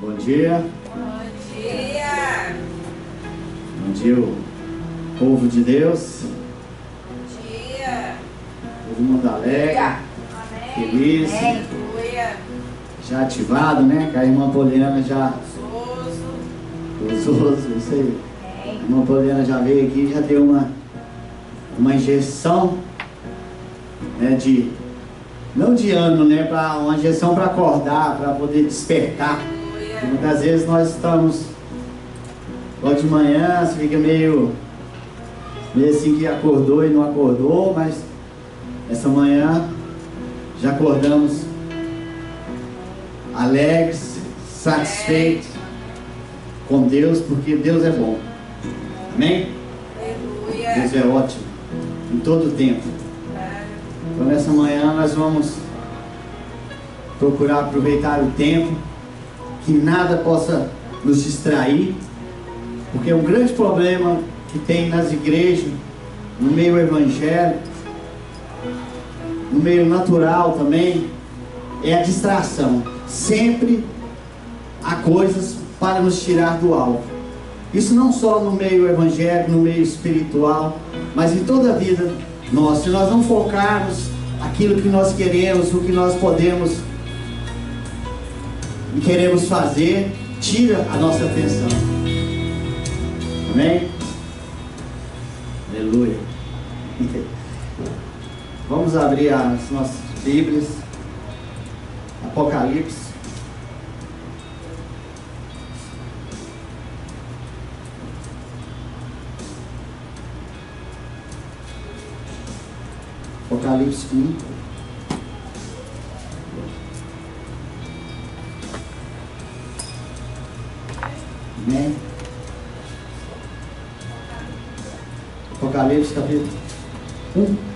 Bom dia. Bom dia. Bom dia, povo de Deus. Bom dia. Todo mundo alegre, Amém. feliz, Aleluia. já ativado, né? Que a irmã Poliana já... Gozoso. Gozoso, isso aí. A irmã Poliana já veio aqui, já deu uma injeção, né, não de ânimo, né, uma injeção para acordar, para poder despertar. Porque muitas vezes nós estamos logo de manhã, você fica meio assim que acordou e não acordou, mas essa manhã já acordamos alegres, satisfeitos com Deus, porque Deus é bom. Amém? Aleluia. Deus é ótimo em todo o tempo. Então nessa manhã nós vamos procurar aproveitar o tempo, que nada possa nos distrair, porque um grande problema que tem nas igrejas, no meio evangélico, no meio natural também, é a distração. Sempre há coisas para nos tirar do alvo. Isso não só no meio evangélico, no meio espiritual, mas em toda a vida nossa. Se nós não focarmos aquilo que nós queremos, o que nós podemos e queremos fazer, tira a nossa atenção. Amém? Aleluia. Vamos abrir as nossas Bíblias. Apocalipse. Apocalipse 1. Amém? Apocalipse capítulo 1.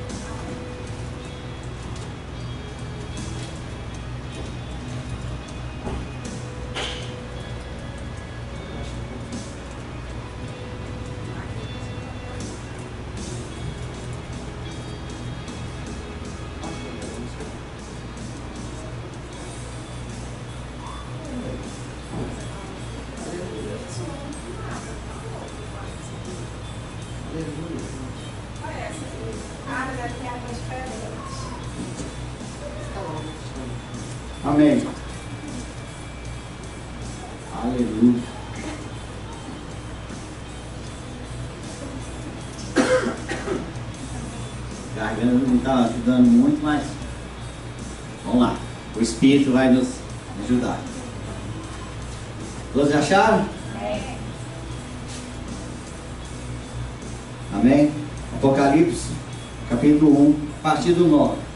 Amém. Aleluia. Garganta não está ajudando muito, mas vamos lá. O Espírito vai nos ajudar. Todos acharam? Amém? Apocalipse, capítulo 1, a partir do 9.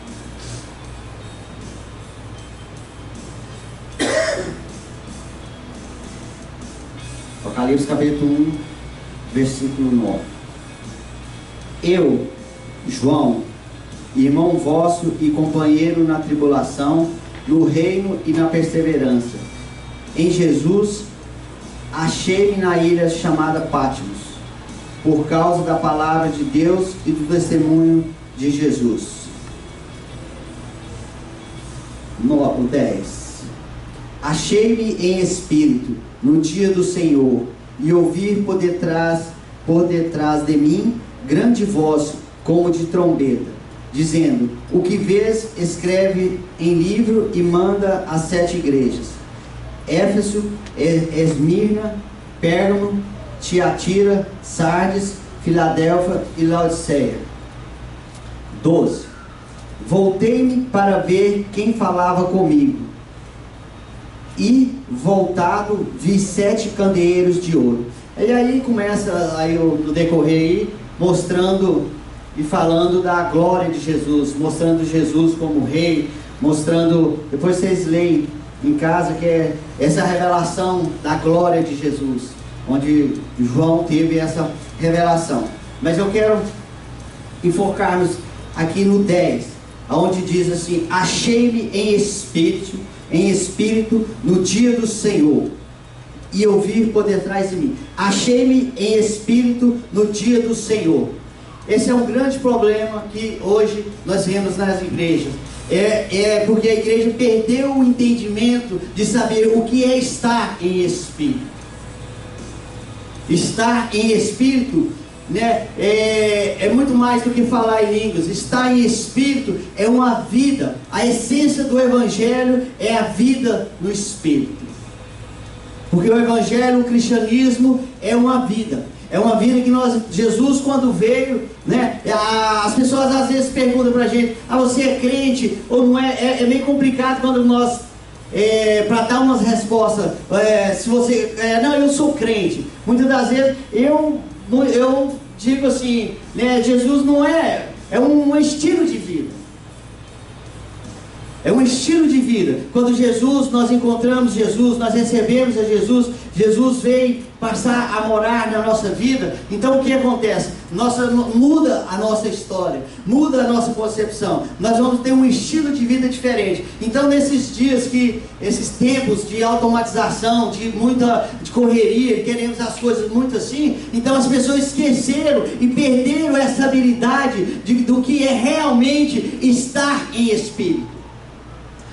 Apocalipse capítulo 1, versículo 9. Eu, João, irmão vosso e companheiro na tribulação, no reino e na perseverança, em Jesus, achei-me na ilha chamada Patmos, por causa da palavra de Deus e do testemunho de Jesus. No 10. Achei-me em espírito no dia do Senhor, e ouvi por detrás de mim grande voz, como de trombeta, dizendo: o que vês, escreve em livro e manda às 7 igrejas: Éfeso, Esmirna, Pérgamo, Tiatira, Sardes, Filadélfia e Laodiceia. 12. Voltei-me para ver quem falava comigo, e voltado vi 7 candeeiros de ouro. E aí começa aí no decorrer aí, mostrando e falando da glória de Jesus, mostrando Jesus como rei, mostrando, depois vocês leem em casa, que é essa revelação da glória de Jesus, onde João teve essa revelação. Mas eu quero enfocar-nos aqui no 10, onde diz assim: achei-me em espírito no dia do Senhor, e ouvi por detrás de mim. Achei-me em espírito no dia do Senhor. Esse é um grande problema que hoje nós vemos nas igrejas. Porque a igreja perdeu o entendimento de saber o que é estar em espírito. Estar em espírito, né, é muito mais do que falar em línguas. Estar em espírito é uma vida. A essência do evangelho é a vida no espírito. Porque o evangelho, o cristianismo é uma vida. É uma vida que Jesus quando veio, né, as pessoas às vezes perguntam pra gente: você é crente ou não é? É meio complicado quando nós, para dar umas respostas, se você, não, eu sou crente. Muitas das vezes eu digo assim, né, Jesus não é um estilo de vida. É um estilo de vida. Quando nós encontramos Jesus, nós recebemos a Jesus, Jesus veio passar a morar na nossa vida. Então o que acontece? Muda a nossa história, muda a nossa concepção. Nós vamos ter um estilo de vida diferente. Então nesses dias esses tempos de automatização, de correria, queremos as coisas muito assim, então as pessoas esqueceram e perderam essa habilidade do que é realmente estar em espírito.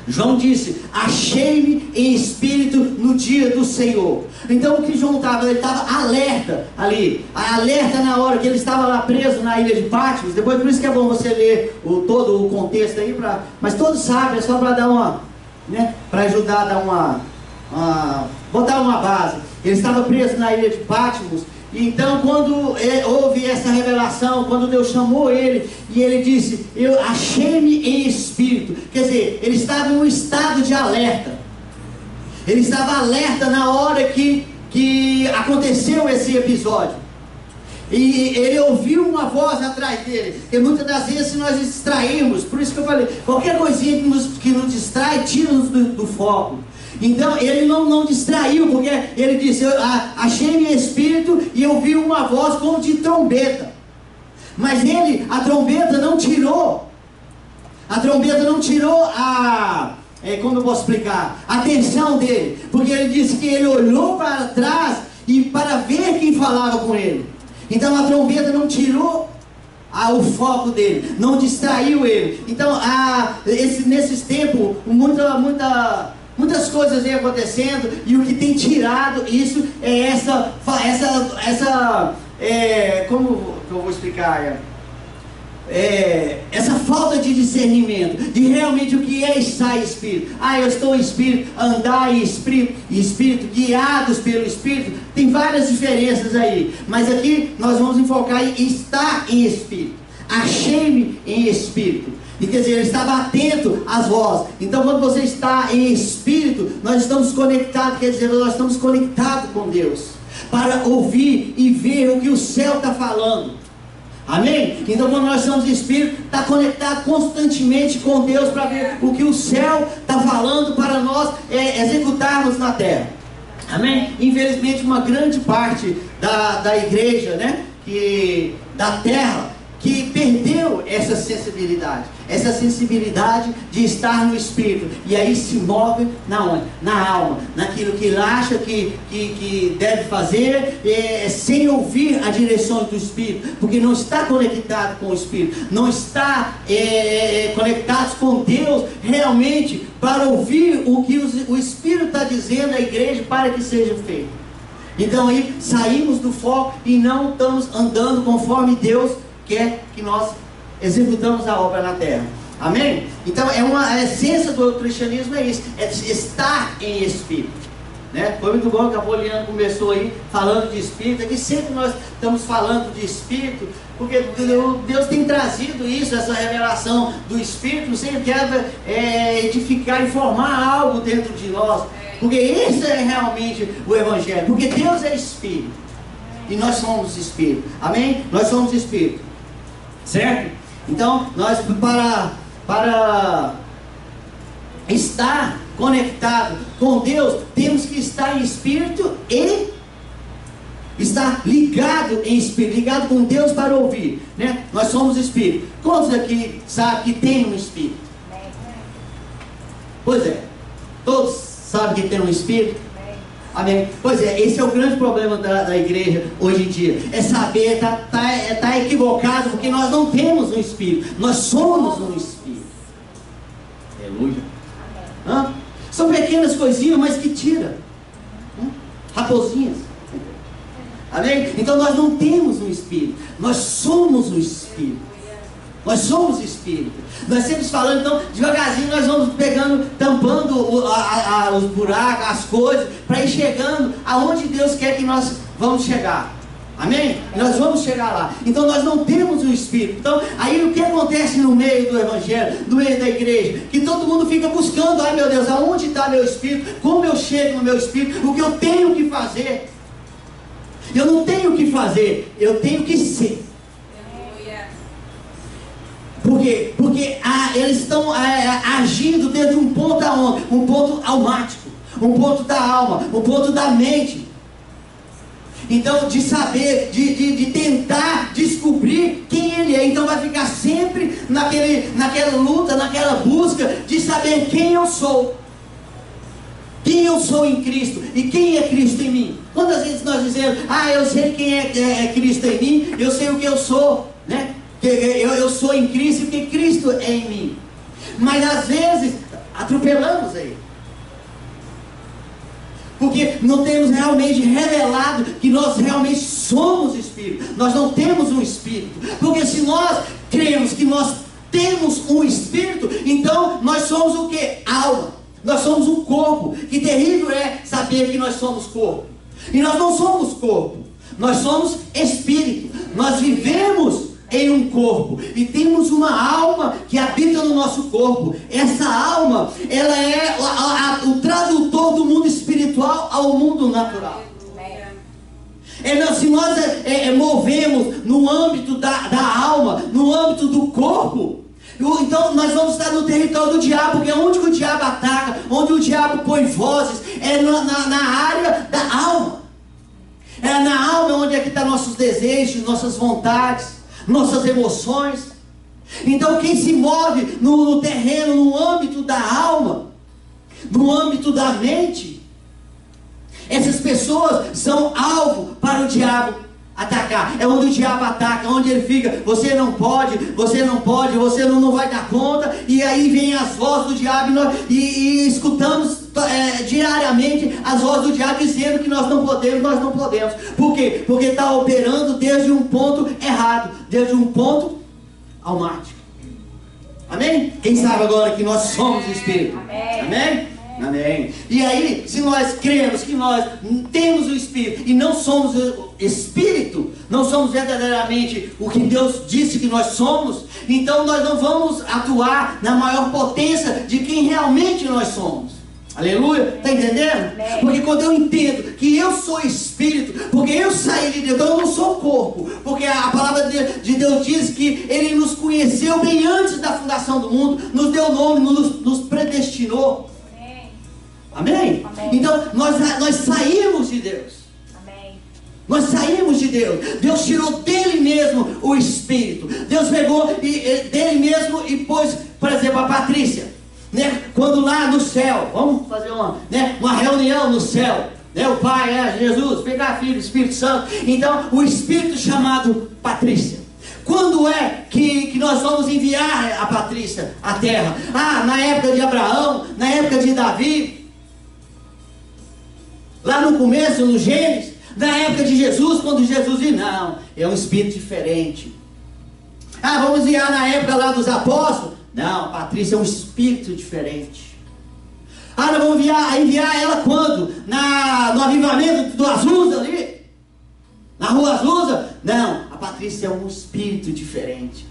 João disse: achei-me em espírito no dia do Senhor. Então o que João estava? Ele estava alerta ali, alerta na hora que ele estava lá preso na ilha de Patmos. Depois, por isso que é bom você ler todo o contexto aí, mas todos sabem, é só para dar uma, né, para ajudar a dar botar uma base. Ele estava preso na ilha de Patmos. Então quando houve essa revelação, quando Deus chamou ele, e ele disse: eu achei-me em espírito. Quer dizer, ele estava em um estado de alerta. Ele estava alerta na hora que aconteceu esse episódio. E ele ouviu uma voz atrás dele. E muitas das vezes, se nós distraímos, por isso que eu falei, qualquer coisinha que nos distrai, tira-nos do foco. Então ele não distraiu, porque ele disse: eu achei-me em espírito e eu vi uma voz como de trombeta. Mas a trombeta não tirou. A trombeta não tirou como eu posso explicar? A atenção dele. Porque ele disse que ele olhou para trás e para ver quem falava com ele. Então a trombeta não tirou o foco dele, não distraiu ele. Então nesses tempos, muitas coisas vêm acontecendo, e o que tem tirado isso é como eu vou explicar? Essa falta de discernimento, de realmente o que é estar em espírito. Eu estou em espírito, andar em espírito, guiados pelo espírito. Tem várias diferenças aí, mas aqui nós vamos enfocar em estar em espírito. Achei-me em espírito. E quer dizer, ele estava atento às vozes. Então quando você está em espírito, nós estamos conectados, quer dizer, nós estamos conectados com Deus, para ouvir e ver o que o céu está falando. Amém? Então quando nós estamos em espírito, está conectado constantemente com Deus, para ver o que o céu está falando para nós executarmos na terra. Amém? Infelizmente uma grande parte da igreja, né, da terra, que perdeu essa sensibilidade de estar no espírito, e aí se move na onde? Na alma, naquilo que ele acha que deve fazer, sem ouvir a direção do espírito, porque não está conectado com o espírito, não está conectado com Deus realmente, para ouvir o que o espírito está dizendo à igreja para que seja feito. Então aí saímos do foco e não estamos andando conforme Deus quer que nós executamos a obra na terra. Amém? Então a essência do cristianismo é isso, é estar em espírito, né? Foi muito bom que a Poliana começou aí falando de espírito. Aqui sempre nós estamos falando de espírito, porque Deus tem trazido isso, essa revelação do espírito, sempre quer edificar e formar algo dentro de nós, porque esse é realmente o evangelho, porque Deus é espírito e nós somos espírito. Amém? Nós somos espírito, certo? Então nós para estar conectado com Deus, temos que estar em espírito e estar ligado em espírito, ligado com Deus para ouvir, né? Nós somos espírito. Quantos aqui sabem que tem um espírito? Pois é, todos sabem que tem um espírito? Amém? Pois é, esse é o grande problema da igreja hoje em dia, é saber, tá equivocado, porque nós não temos um espírito, nós somos um espírito. Hã? São pequenas coisinhas, mas que tira. Raposinhas. Amém? Então nós não temos um espírito, nós somos um espírito. Nós somos espírito. Nós sempre falando, então, devagarzinho nós vamos pegando, tampando os buracos, as coisas, para ir chegando aonde Deus quer que nós vamos chegar. Amém? Nós vamos chegar lá. Então nós não temos um espírito. Então, aí o que acontece no meio do evangelho, no meio da igreja? Que todo mundo fica buscando, ai meu Deus, aonde está meu espírito? Como eu chego no meu espírito? O que eu tenho que fazer? Eu não tenho que fazer, eu tenho que ser. Por quê? Porque eles estão agindo desde um ponto aonde? Um ponto almático, um ponto da alma, um ponto da mente. Então, de saber, de tentar descobrir quem ele é. Então vai ficar sempre naquela luta, naquela busca de saber quem eu sou. Quem eu sou em Cristo e quem é Cristo em mim. Quantas vezes nós dizemos, eu sei quem é Cristo em mim, eu sei o que eu sou, né? Eu sou em Cristo porque Cristo é em mim. Mas às vezes atropelamos aí, porque não temos realmente revelado que nós realmente somos Espírito. Nós não temos um Espírito. Porque se nós cremos que nós temos um Espírito, então nós somos o que? Alma. Nós somos um corpo. Que terrível é saber que nós somos corpo. E nós não somos corpo. Nós somos Espírito. Nós vivemos em um corpo e temos uma alma que habita no nosso corpo. Essa alma, ela é o tradutor do mundo espiritual ao mundo natural. Se nós movemos no âmbito da alma, no âmbito do corpo, então nós vamos estar no território do diabo, porque onde o diabo ataca, onde o diabo põe vozes, é na área da alma. É na alma onde é que estão nossos desejos, nossas vontades, nossas emoções. Então quem se move no terreno, no âmbito da alma, no âmbito da mente, essas pessoas são alvo para o diabo atacar. É onde o diabo ataca, onde ele fica, você não pode, você não vai dar conta. E aí vem as vozes do diabo e escutamos diariamente as vozes do diabo dizendo que nós não podemos. Por quê? Porque está operando desde um ponto errado, desde um ponto almático. Amém? Quem sabe agora que nós somos Espírito? Amém? Amém. E aí, se nós cremos que nós temos o Espírito e não somos o Espírito, não somos verdadeiramente o que Deus disse que nós somos, então nós não vamos atuar na maior potência de quem realmente nós somos. Aleluia, está entendendo? Porque quando eu entendo que eu sou Espírito, porque eu saí de Deus, então eu não sou corpo, porque a palavra de Deus diz que Ele nos conheceu bem antes da fundação do mundo, nos deu nome, nos predestinou. Amém? Então nós saímos de Deus. Nós saímos de Deus. Deus tirou dele mesmo o Espírito. Deus pegou dele mesmo e pôs, por exemplo, a Patrícia, né? Quando lá no céu, vamos fazer uma reunião no céu, né? O Pai, Jesus, pegar Filho, Espírito Santo. Então o Espírito chamado Patrícia. Quando é que nós vamos enviar a Patrícia à terra? Na época de Abraão, na época de Davi, lá no começo, no Gênesis, na época de Jesus, quando Jesus disse, não, é um espírito diferente. Vamos enviar na época lá dos apóstolos? Não, Patrícia é um espírito diferente. Nós vamos enviar ela quando? No avivamento do Azusa ali? Na rua Azusa? Não, a Patrícia é um espírito diferente.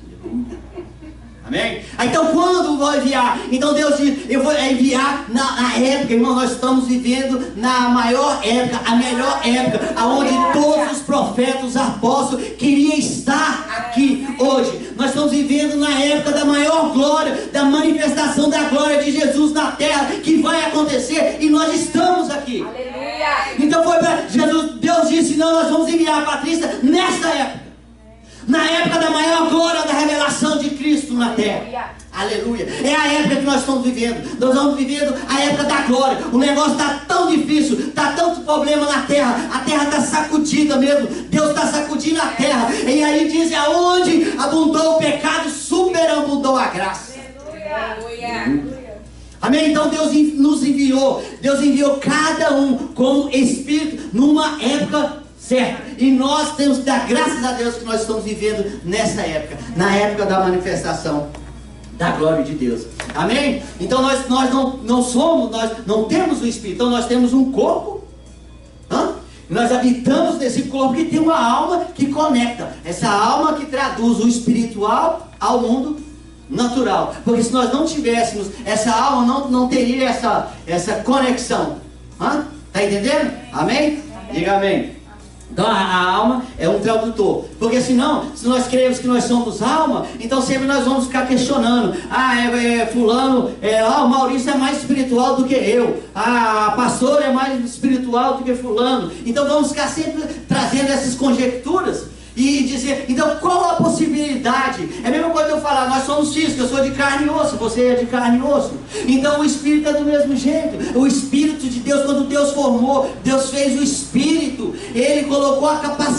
Amém? Então quando vou enviar? Então Deus diz, eu vou enviar na época, irmão, nós estamos vivendo na maior época, a melhor época, onde todos os profetas, os apóstolos queriam estar aqui hoje. Nós estamos vivendo na época da maior glória, da manifestação da glória de Jesus na terra, que vai acontecer e nós estamos aqui. Aleluia. Então foi para Jesus, Deus disse, não, nós vamos enviar a Patrícia nesta época. Na época da maior glória da revelação de Cristo na terra. Aleluia. É a época que nós estamos vivendo. Nós estamos vivendo a época da glória. O negócio está tão difícil, está tanto problema na terra. A terra está sacudida mesmo. Deus está sacudindo a terra. E aí diz, aonde abundou o pecado, superabundou a graça. Aleluia. Amém? Então Deus nos enviou. Deus enviou cada um como espírito numa época certa. E nós temos que dar graças a Deus que nós estamos vivendo nessa época. Na época da manifestação da glória de Deus. Amém? Então nós não temos o espírito. Então nós temos um corpo. Nós habitamos nesse corpo que tem uma alma que conecta. Essa alma que traduz o espiritual ao mundo natural. Porque se nós não tivéssemos essa alma, não teria essa conexão. Está entendendo? Amém? Diga amém. Então a alma é um tradutor. Porque senão, se nós cremos que nós somos alma, então sempre nós vamos ficar questionando. Fulano, o Maurício é mais espiritual do que eu. A pastora é mais espiritual do que fulano. Então vamos ficar sempre trazendo essas conjecturas. E dizer, então qual a possibilidade? É a mesma coisa eu falar, nós somos físicos, eu sou de carne e osso, você é de carne e osso. Então o Espírito é do mesmo jeito. O Espírito de Deus, quando Deus formou, Deus fez o Espírito. Ele colocou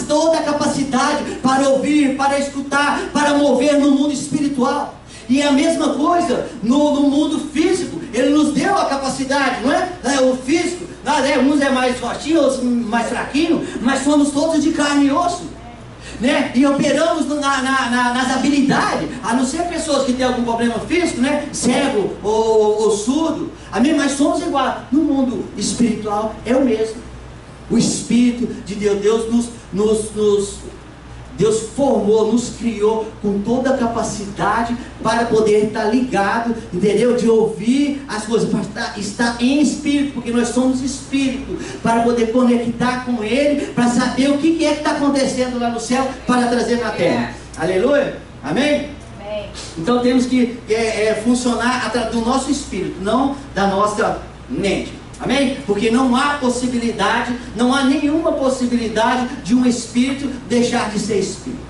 toda a capacidade para ouvir, para escutar, para mover no mundo espiritual. E a mesma coisa no mundo físico. Ele nos deu a capacidade, não é? O físico, uns é mais fortinho, outros mais fraquinho, mas somos todos de carne e osso. Né? E operamos nas habilidades, a não ser pessoas que têm algum problema físico, né? Cego ou surdo. Amém? Mas somos iguais. No mundo espiritual é o mesmo. O Espírito de Deus, Deus formou, nos criou com toda a capacidade para poder estar ligado, entendeu? De ouvir as coisas, para estar em espírito, porque nós somos espírito, para poder conectar com Ele, para saber o que é que está acontecendo lá no céu, para trazer na terra. Aleluia? Amém? Amém. Então temos que funcionar através do nosso espírito, não da nossa mente. Amém? Porque não há possibilidade, não há nenhuma possibilidade de um espírito deixar de ser espírito.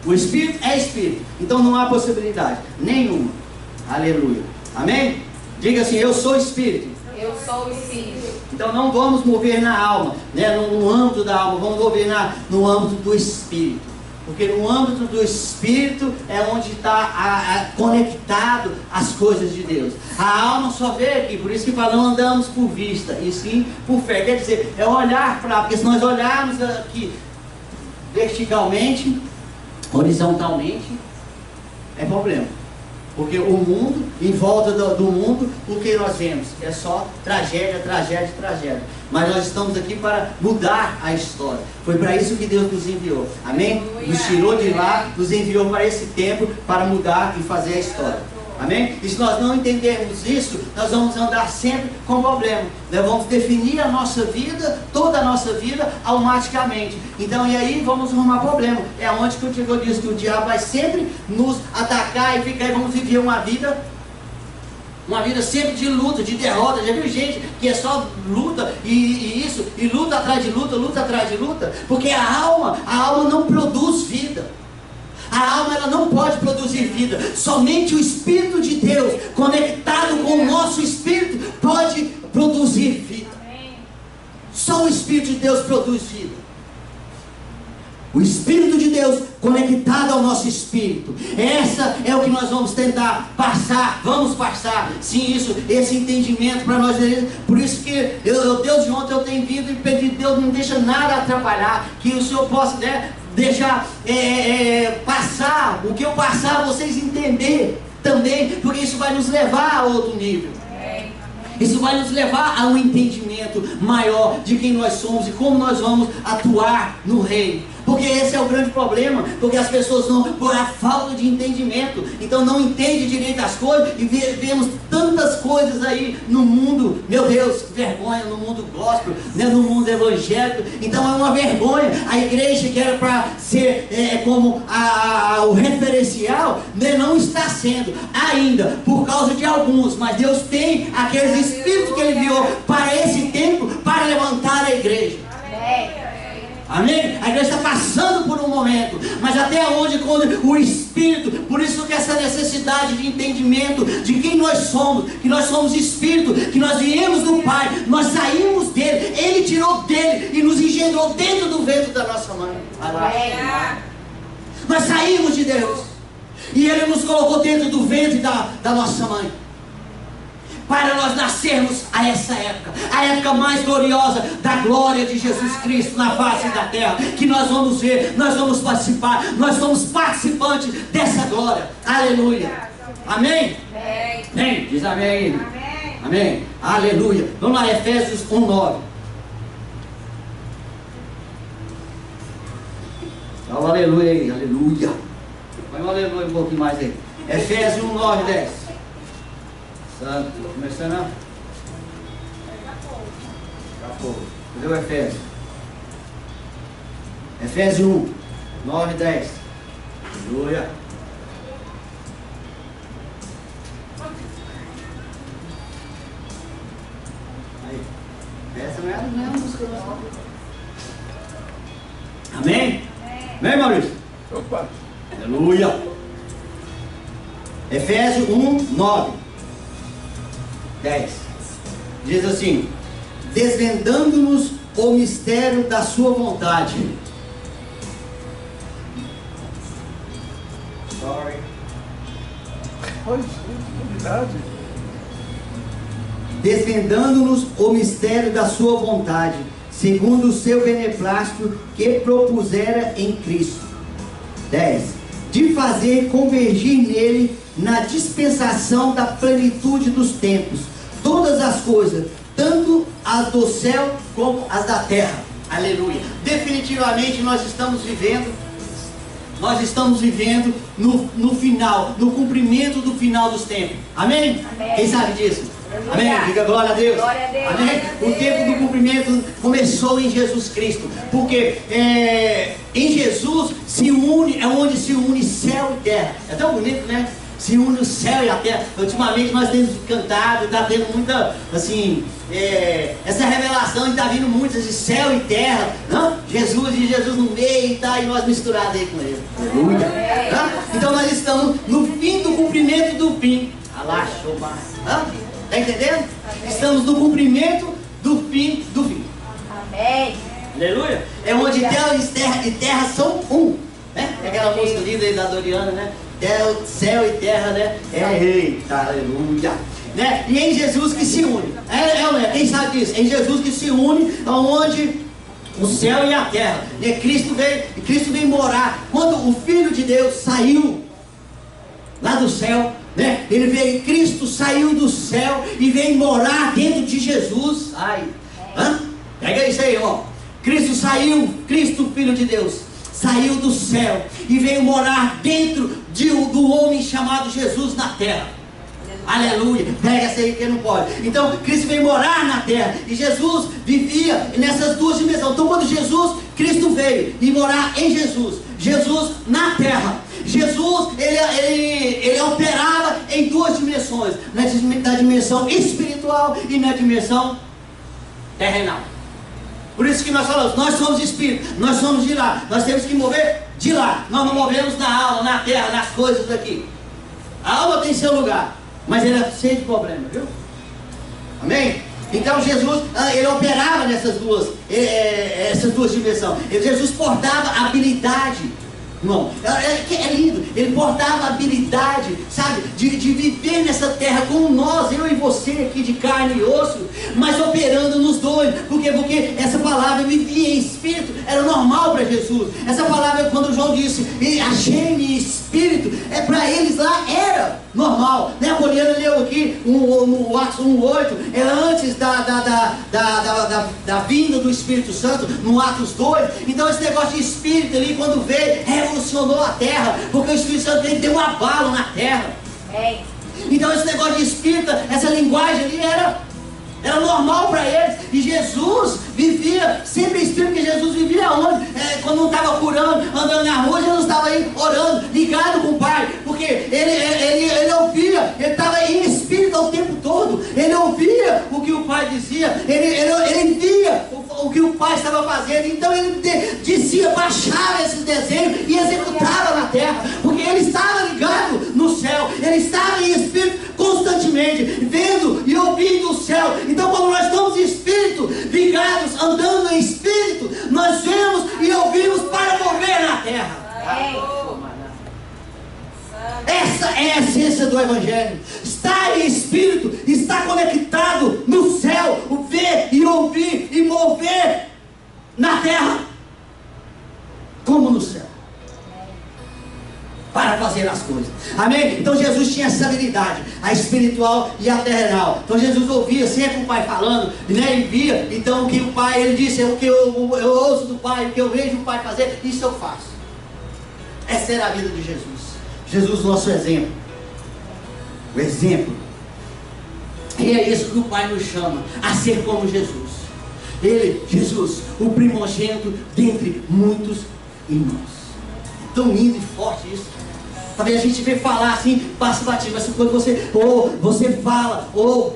O espírito é espírito, então não há possibilidade nenhuma. Aleluia. Amém? Diga assim, eu sou espírito. Eu sou espírito. Então não vamos mover na alma, né? no âmbito da alma, vamos mover no âmbito do espírito. Porque no âmbito do Espírito é onde está conectado as coisas de Deus. A alma só vê aqui, por isso que não andamos por vista, e sim por fé. Quer dizer, é olhar para, porque se nós olharmos aqui verticalmente, horizontalmente, é problema. Porque o mundo, em volta do mundo, o que nós vemos? É só tragédia, tragédia, tragédia. Mas nós estamos aqui para mudar a história. Foi para isso que Deus nos enviou. Amém? Nos tirou de lá, nos enviou para esse tempo para mudar e fazer a história. Amém? E se nós não entendermos isso, nós vamos andar sempre com problema. Nós vamos definir a nossa vida, toda a nossa vida, automaticamente. Então, e aí vamos arrumar problema. É onde que eu disse que o diabo vai sempre nos atacar e ficar, e vamos viver uma vida sempre de luta, de derrota. Já viu gente que é só luta e luta atrás de luta, luta atrás de luta? Porque a alma não produz vida. A alma ela não pode produzir vida. Somente o Espírito de Deus, conectado com o nosso Espírito, pode produzir vida. Só o Espírito de Deus produz vida. O Espírito de Deus conectado ao nosso Espírito. Essa é o que nós vamos tentar passar. Vamos passar, sim, esse entendimento para nós. Por isso que Deus de ontem eu tenho vindo e pedido, Deus não deixa nada atrapalhar. Que o Senhor possa deixar passar o que eu passar, vocês entenderem também, porque isso vai nos levar a outro nível. Isso vai nos levar a um entendimento maior de quem nós somos e como nós vamos atuar no reino. Porque esse é o grande problema, porque as pessoas não, por a falta de entendimento, então não entendem direito as coisas, e vemos tantas coisas aí no mundo, meu Deus, que vergonha, no mundo gospel, né, no mundo evangélico. Então é uma vergonha. A igreja que era para ser como o referencial, né, não está sendo ainda, por causa de alguns, mas Deus tem aqueles espíritos que Ele enviou para esse tempo, para levantar a igreja. Amém? A igreja está passando por um momento, mas até onde quando o Espírito, por isso que essa necessidade de entendimento de quem nós somos, que nós somos Espírito, que nós viemos do Pai, nós saímos dele, Ele tirou dele e nos engendrou dentro do ventre da nossa mãe. Nós saímos de Deus e Ele nos colocou dentro do ventre da nossa mãe. para nós nascermos a essa época, a época mais gloriosa da glória de Jesus Cristo na face da terra, que nós vamos ver, nós vamos participar, nós somos participantes dessa glória. Aleluia. Amém? Amém. Diz amém. Amém. Aleluia. Vamos lá, Efésios 1:9. Dá um aleluia aí, aleluia. Põe um aleluia um pouquinho mais aí. Efésios 1:9, 10. Santo, começando a... Cadê o Efésios? Efésios 1:9, 10. Aleluia. Essa não é a música, não. Amém? Amém, Maurício? Opa! Aleluia! Efésios 1:9, 10. Diz assim: desvendando-nos o mistério da sua vontade. Sorry. Olha, que novidade. Desvendando-nos o mistério da sua vontade, segundo o seu beneplácito que propusera em Cristo. 10. De fazer convergir nele, na dispensação da plenitude dos tempos, todas as coisas, tanto as do céu como as da terra. Aleluia! Definitivamente nós estamos vivendo no final, no cumprimento do final dos tempos. Amém? Amém. Quem sabe disso? Aleluia. Amém? Diga glória a Deus. Glória a Deus. Amém? Glória a O Deus. tempo do cumprimento começou em Jesus Cristo. Porque em Jesus se une, é onde se une céu e terra. É tão bonito, né? Se une o céu e a terra. Ultimamente nós temos cantado, está tendo muita, assim, essa revelação, está vindo muito de céu e terra, não? Jesus e Jesus no meio, tá? E nós misturados aí com ele. Aleluia. Então nós estamos no fim do cumprimento do fim. Está entendendo? Estamos no cumprimento do fim do fim. Amém. Aleluia. É onde Deus e terra são um, né? É aquela música linda aí da Doriana, né? Céu e terra, né? Eita, aleluia. Né? E em Jesus que se une. Quem sabe disso? Em Jesus que se une, onde o céu e a terra. E Cristo veio morar. Quando o Filho de Deus saiu lá do céu, né? Cristo saiu do céu e veio morar dentro de Jesus. Pega isso aí, ó. Cristo, Filho de Deus, saiu do céu e veio morar dentro do homem chamado Jesus na terra. Aleluia. Pega essa aí que não pode. Então Cristo veio morar na terra e Jesus vivia nessas duas dimensões. Então quando Cristo veio e morar em Jesus na terra, Jesus ele operava em duas dimensões, na dimensão espiritual e na dimensão terrenal. Por isso que nós falamos, nós somos espírito, nós somos de lá, nós temos que mover de lá. Nós não movemos na alma, na terra, nas coisas daqui. A alma tem seu lugar, mas ele é cheio de problemas, viu? Amém? Então Jesus, ele operava nessas duas dimensões. Jesus portava habilidade. Não, é lindo. Ele portava a habilidade, sabe, de viver nessa terra como nós, eu e você aqui de carne e osso, mas operando nos dois. Porque essa palavra vivia em espírito, era normal para Jesus. Essa palavra, quando João disse, achei-me espírito, para eles lá era normal, né? A Poliana leu aqui no Atos 1:8, é antes da vinda do Espírito Santo, no Atos 2. Então esse negócio de espírito ali, quando veio, revolucionou a terra, porque o Espírito Santo veio e deu um abalo na terra. Então esse negócio de espírito, essa linguagem ali era normal para eles. E Jesus vivia sempre em espírito, porque Jesus vivia onde? Quando não estava curando, andando na rua, Jesus estava aí orando, ligado com o Pai, porque ele ouvia, ele estava em espírito o tempo todo, ele ouvia o que o Pai dizia, ele via o que o Pai estava fazendo. Então ele dizia, baixava esses desenhos e executava na terra, porque ele estava ligado no céu, ele estava em espírito constantemente, vendo e ouvindo o céu. Então quando nós estamos em espírito, ligados, andando em espírito, nós vemos e ouvimos para mover na terra. Essa é a essência do Evangelho. está em espírito, está conectado no céu, o ver e ouvir e mover na terra, como no céu, para fazer as coisas. Amém? Então Jesus tinha essa habilidade, a espiritual e a terrenal. Então Jesus ouvia sempre o Pai falando, né? E via, então o que o Pai, ele disse, o que eu ouço do Pai, o que eu vejo o Pai fazer, isso eu faço. Essa era a vida de Jesus. Jesus, nosso exemplo. O exemplo. E é isso que o Pai nos chama, a ser como Jesus. Ele, Jesus, o primogênito dentre muitos irmãos. Tão lindo e forte isso. Talvez a gente vê falar assim, passa batido, mas quando você fala,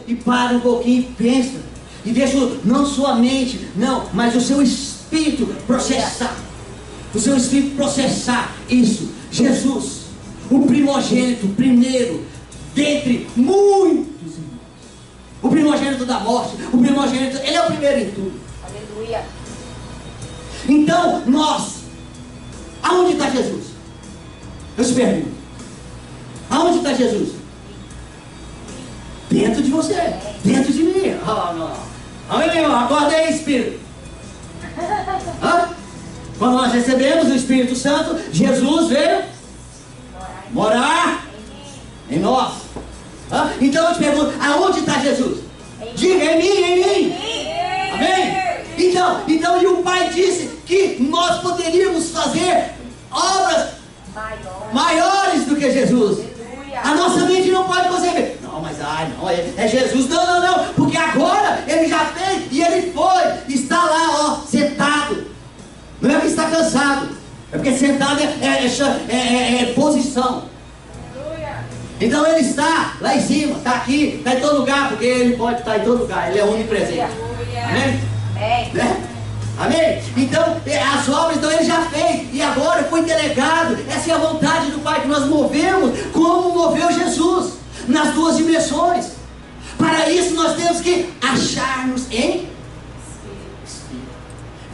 e para um pouquinho e pensa, e deixa não sua mente, não, mas o seu espírito processar. O seu espírito processar isso. Jesus, o primogênito, primeiro, dentre muitos irmãos. O primogênito da morte, o primogênito, ele é o primeiro em tudo. Aleluia. Então, nós, aonde está Jesus? Eu te pergunto, aonde está Jesus? Dentro de você, dentro de mim. Amém, irmão? Acorda aí, Espírito. Quando nós recebemos o Espírito Santo, Jesus veio morar em nós. Então eu te pergunto, aonde está Jesus? Diga, em mim. Amém? Então, e o Pai disse que nós poderíamos fazer obras maiores do que Jesus. A nossa mente não pode conceber. Não, mas não, é Jesus. Não, porque agora ele já fez e ele foi. Está lá, sentado. Não é que está cansado, é porque sentado é posição. Então ele está lá em cima, está aqui, está em todo lugar, porque ele pode estar em todo lugar, ele é onipresente. Amém? Né? Amém? Então, as obras, então ele já fez, e agora foi delegado. Essa é a vontade do Pai, que nós movemos, como moveu Jesus, nas duas dimensões. Para isso nós temos que achar-nos em Espírito.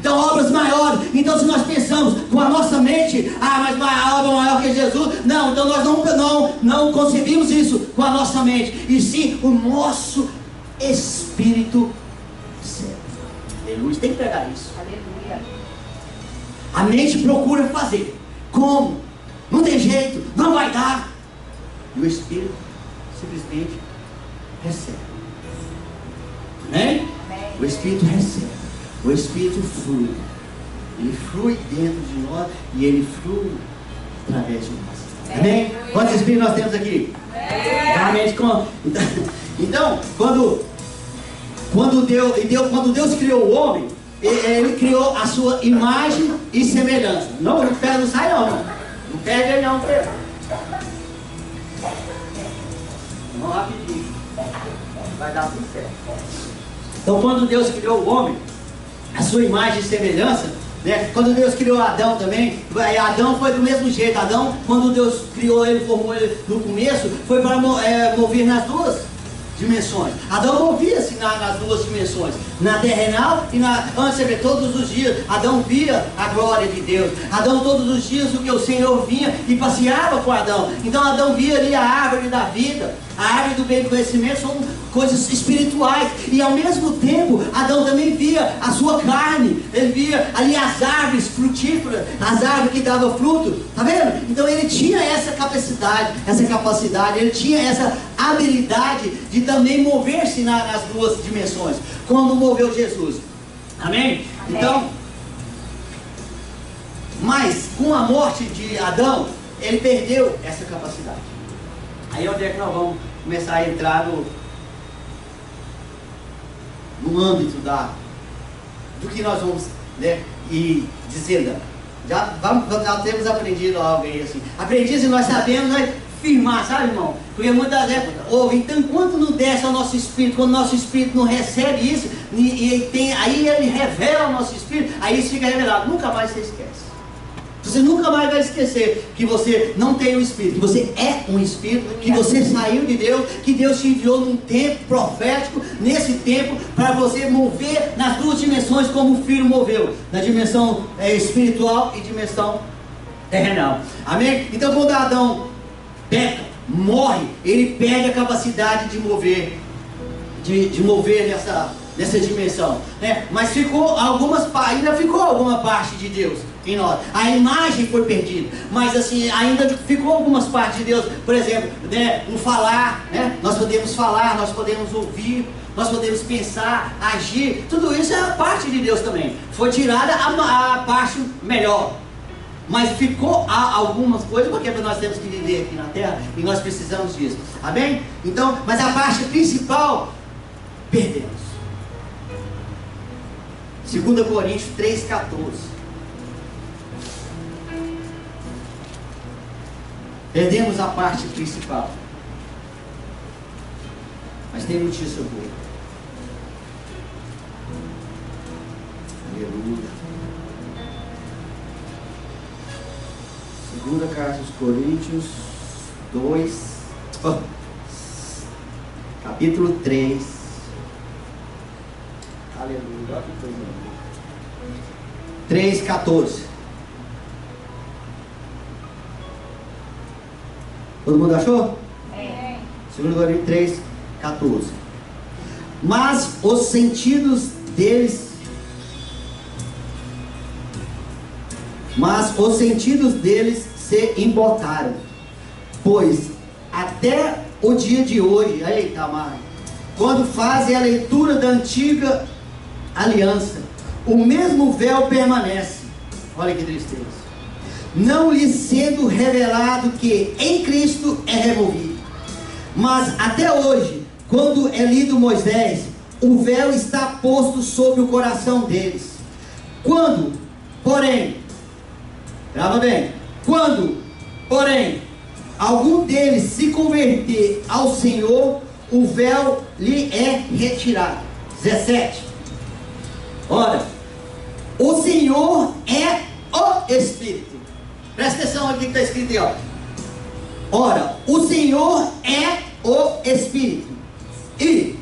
Então, obras maiores. Então, se nós pensamos com a nossa mente, mas a obra maior que Jesus, não, então nós não concebimos isso com a nossa mente, e sim o nosso Espírito Santo. Aleluia, tem que pegar isso. Aleluia. A mente procura fazer. Como? Não tem jeito, não vai dar. E o Espírito simplesmente recebe. Amém? O Espírito recebe. O Espírito flui. Ele flui dentro de nós e ele flui através de nós. Amém? Quantos Espíritos nós temos aqui? Realmente, então, quando Deus criou o homem, ele criou a sua imagem e semelhança. Não pega, não sai não. Não pega ele não, Pedro. Vamos rapidinho. Vai dar tudo certo. Então, quando Deus criou o homem, a sua imagem e semelhança, né? Quando Deus criou Adão também, Adão foi do mesmo jeito. Adão, quando Deus criou ele, formou ele no começo, foi para mover nas duas dimensões. Adão movia-se nas duas dimensões, na terrenal e antes de ver, todos os dias Adão via a glória de Deus. Adão todos os dias o que o Senhor vinha e passeava com Adão. Então Adão via ali a árvore da vida, a árvore do bem do conhecimento, são coisas espirituais. E ao mesmo tempo Adão também via a sua carne. Ele via ali as árvores frutíferas, as árvores que davam fruto. Tá vendo? Então ele tinha essa capacidade, ele tinha essa habilidade de também mover-se nas duas dimensões, como moveu Jesus. Amém? Então, mas com a morte de Adão, ele perdeu essa capacidade. Aí onde é que nós vamos começar a entrar no âmbito do que nós vamos, né, e dizendo, já temos aprendido algo aí assim. Aprendiz, e nós sabemos, né, firmar, sabe, irmão? Porque muitas vezes, então enquanto não desce ao nosso espírito, quando o nosso espírito não recebe isso, aí ele revela ao nosso espírito, aí isso fica revelado, nunca mais você esquece. Você nunca mais vai esquecer que você não tem um espírito, que você é um espírito, que você saiu de Deus, que Deus te enviou num tempo profético, nesse tempo, para você mover nas duas dimensões como o Filho moveu, na dimensão espiritual e dimensão terrenal. Amém? Então quando Adão peca, morre, ele perde a capacidade de mover, de mover nessa dimensão, né? Mas ainda ficou alguma parte de Deus em nós. A imagem foi perdida, mas assim, ainda ficou algumas partes de Deus. Por exemplo, né, o falar, né? Nós podemos falar, nós podemos ouvir, nós podemos pensar, agir, tudo isso é a parte de Deus também. Foi tirada a parte melhor, mas ficou algumas coisas, porque nós temos que viver aqui na terra e nós precisamos disso, amém? Então, mas a parte principal, perdemos. 2 Coríntios 3,14. Perdemos a parte principal, mas tem notícia boa. Aleluia. 2 carta aos Coríntios 2, capítulo 3. Aleluia. Olha que coisa linda. 3,14. Todo mundo achou? É. 2 Coríntios 3,14. Mas os sentidos deles se embotaram, pois até o dia de hoje, eita mãe, quando fazem a leitura da antiga aliança, o mesmo véu permanece. Olha que tristeza. Não lhe sendo revelado que em Cristo é removido. Mas até hoje, quando é lido Moisés, o véu está posto sobre o coração deles. Quando, porém, grava bem, algum deles se converter ao Senhor, o véu lhe é retirado. 17. Ora, o Senhor é o Espírito. Presta atenção aqui que está escrito aí, ó. Ora, o Senhor é o Espírito. E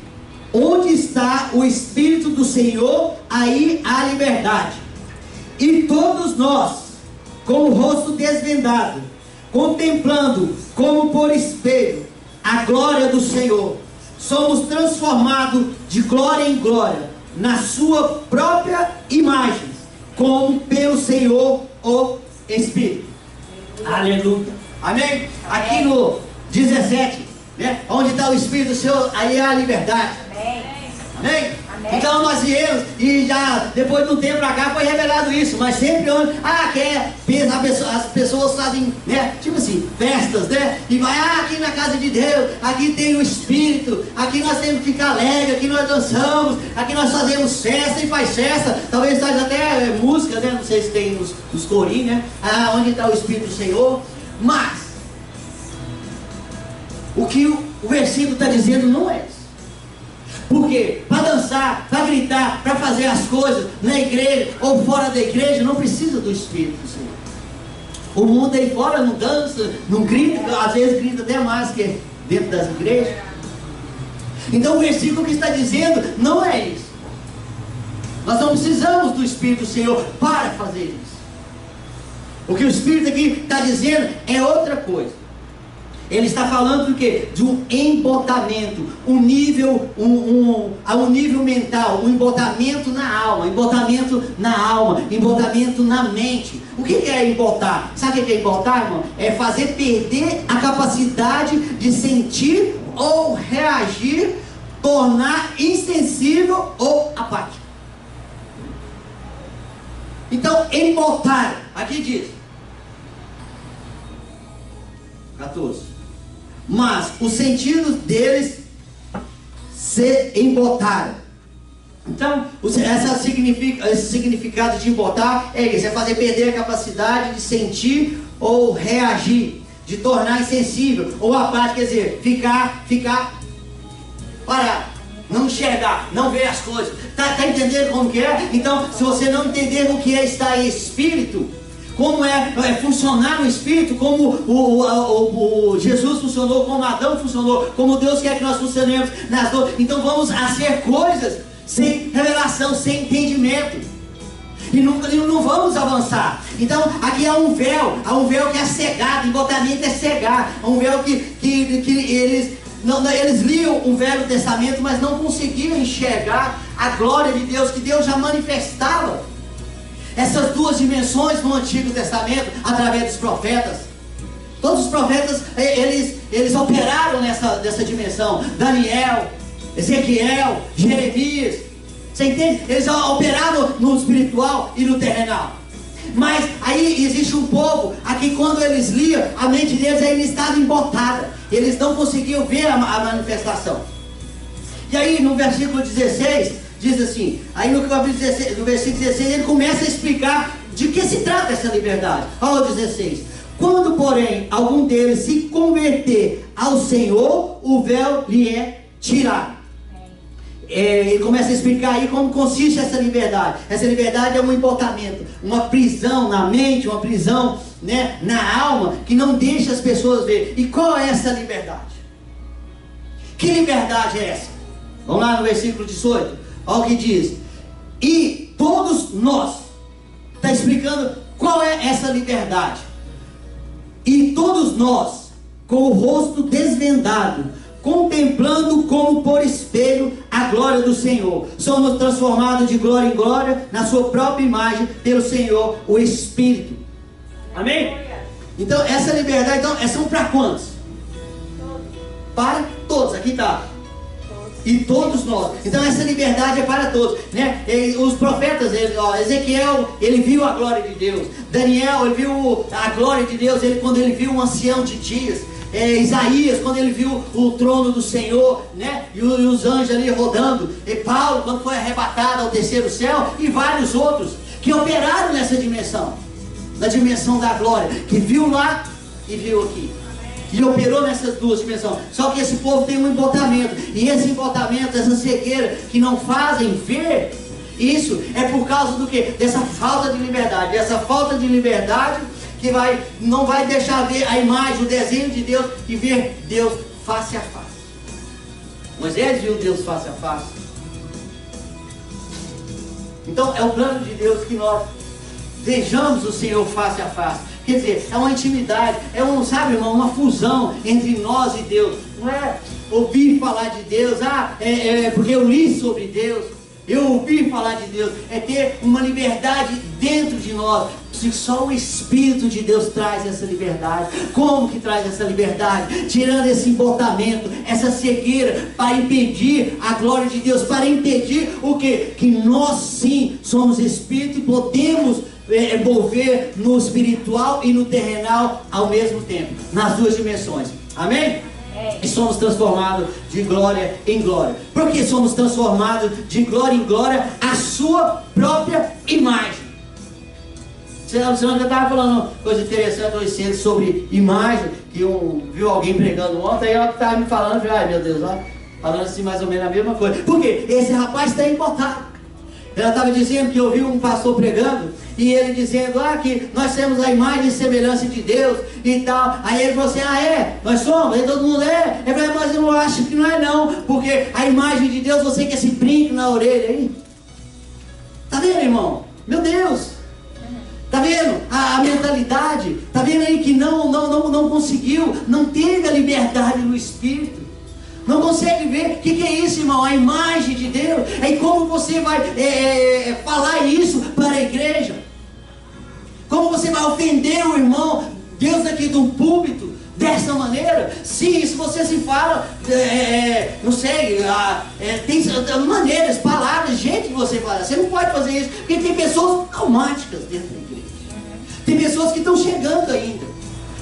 onde está o Espírito do Senhor, aí há liberdade. E todos nós, com o rosto desvendado, contemplando como por espelho a glória do Senhor, somos transformados de glória em glória na sua própria imagem, como pelo Senhor o Espírito. Aleluia. Amém? Aqui no 17, né? Onde está o Espírito do Senhor, aí há a liberdade. Amém. Amém? Amém. Então nós viemos e já depois de um tempo pra cá foi revelado isso, mas sempre onde as pessoas fazem, né, tipo assim, festas, né, e vai, aqui na casa de Deus, aqui tem o Espírito, aqui nós temos que ficar alegre, aqui nós dançamos, aqui nós fazemos festa e faz festa, talvez faz até música, né, não sei se tem nos corinhos, né, onde está o Espírito do Senhor, mas o que o versículo está dizendo não é isso. Porque para dançar, para gritar, para fazer as coisas na igreja ou fora da igreja, não precisa do Espírito do Senhor. O mundo aí fora não dança, não grita, às vezes grita até mais que dentro das igrejas. Então o versículo que está dizendo não é isso. Nós não precisamos do Espírito do Senhor para fazer isso. O que o Espírito aqui está dizendo é outra coisa. Ele está falando do quê? De um embotamento, um nível mental, um embotamento na alma, embotamento na mente. O que é embotar? Sabe o que é embotar, irmão? É fazer perder a capacidade de sentir ou reagir, tornar insensível ou apático. Então, embotar, aqui diz 14. Mas os sentidos deles se embotaram. Então, esse significado de embotar é isso: é fazer perder a capacidade de sentir ou reagir, de tornar insensível ou apático, quer dizer, ficar parado, não enxergar, não ver as coisas. Tá entendendo como que é? Então, se você não entender o que é estar em espírito, como é funcionar no Espírito, como o Jesus funcionou, como Adão funcionou, como Deus quer que nós funcionemos nas dores. Então vamos a ser coisas sem revelação, sem entendimento. e não vamos avançar. Então aqui há um véu que é cegado, embotamento é cegar, um véu que eles liam o Velho Testamento, mas não conseguiam enxergar a glória de Deus, que Deus já manifestava essas duas dimensões no Antigo Testamento, através dos profetas. Todos os profetas, eles operaram nessa dimensão. Daniel, Ezequiel, Jeremias, você entende? Eles operavam no espiritual e no terrenal. Mas aí existe um povo, aqui quando eles liam, a mente deles ainda estava embotada. Eles não conseguiam ver a manifestação. E aí no versículo 16, diz assim, aí no versículo 16 ele começa a explicar de que se trata essa liberdade. Olha o 16. Quando porém algum deles se converter ao Senhor, o véu lhe é tirado. Ele começa a explicar aí como consiste essa liberdade. Essa liberdade é um embotamento, uma prisão na mente, uma prisão, né, na alma, que não deixa as pessoas ver. E qual é essa liberdade? Que liberdade é essa? Vamos lá no versículo 18. Olha o que diz. E todos nós, está explicando qual é essa liberdade. E todos nós, com o rosto desvendado, contemplando como por espelho a glória do Senhor, somos transformados de glória em glória na sua própria imagem pelo Senhor, o Espírito. Amém? Então essa liberdade, então, são para quantos? Para todos, aqui está. E todos nós. Então essa liberdade é para todos, né? Os profetas, Ezequiel, ele viu a glória de Deus. Daniel, ele viu a glória de Deus, quando ele viu um ancião de dias. Isaías, quando ele viu o trono do Senhor, né? E os anjos ali rodando. E Paulo, quando foi arrebatado ao terceiro céu. E vários outros que operaram nessa dimensão, na dimensão da glória, que viu lá e viu aqui. E operou nessas duas dimensões. Só que esse povo tem um embotamento. E esse embotamento, essa cegueira que não fazem ver, isso é por causa do quê? Dessa falta de liberdade. Essa falta de liberdade que não vai deixar ver a imagem, o desenho de Deus e ver Deus face a face. Moisés viu Deus face a face. Então é o plano de Deus que nós vejamos o Senhor face a face. Quer dizer, é uma intimidade, sabe, irmão, uma fusão entre nós e Deus. Não é ouvir falar de Deus, porque eu li sobre Deus, eu ouvi falar de Deus. É ter uma liberdade dentro de nós. Só o Espírito de Deus traz essa liberdade. Como que traz essa liberdade? Tirando esse embotamento, essa cegueira, para impedir a glória de Deus, para impedir o quê? Que nós sim somos Espírito e podemos mover no espiritual e no terrenal ao mesmo tempo, nas duas dimensões. Amém? E somos transformados de glória em glória. Por que somos transformados de glória em glória? A sua própria imagem. Você ainda estava falando uma coisa interessante hoje cedo sobre imagem, que eu vi alguém pregando ontem, aí eu estava me falando, ai meu Deus, falando assim mais ou menos a mesma coisa. Por quê? Esse rapaz está embotado. Ela estava dizendo que eu vi um pastor pregando, e ele dizendo, que nós temos a imagem e semelhança de Deus e tal. Aí ele falou assim, nós somos, aí todo mundo é. Eu falei, mas eu não acho que não é não, porque a imagem de Deus, você quer esse brinco na orelha aí. Tá vendo, irmão? Meu Deus! Tá vendo a mentalidade? Tá vendo aí que não conseguiu, não teve a liberdade no Espírito? Não consegue ver? O que é isso, irmão? A imagem de Deus. E como você vai falar isso para a igreja? Como você vai ofender o irmão, Deus aqui de um púlpito, dessa maneira? Sim, se você se fala, não sei, tem maneiras, palavras, jeito que você fala. Você não pode fazer isso, porque tem pessoas traumáticas dentro da igreja. Tem pessoas que estão chegando ainda.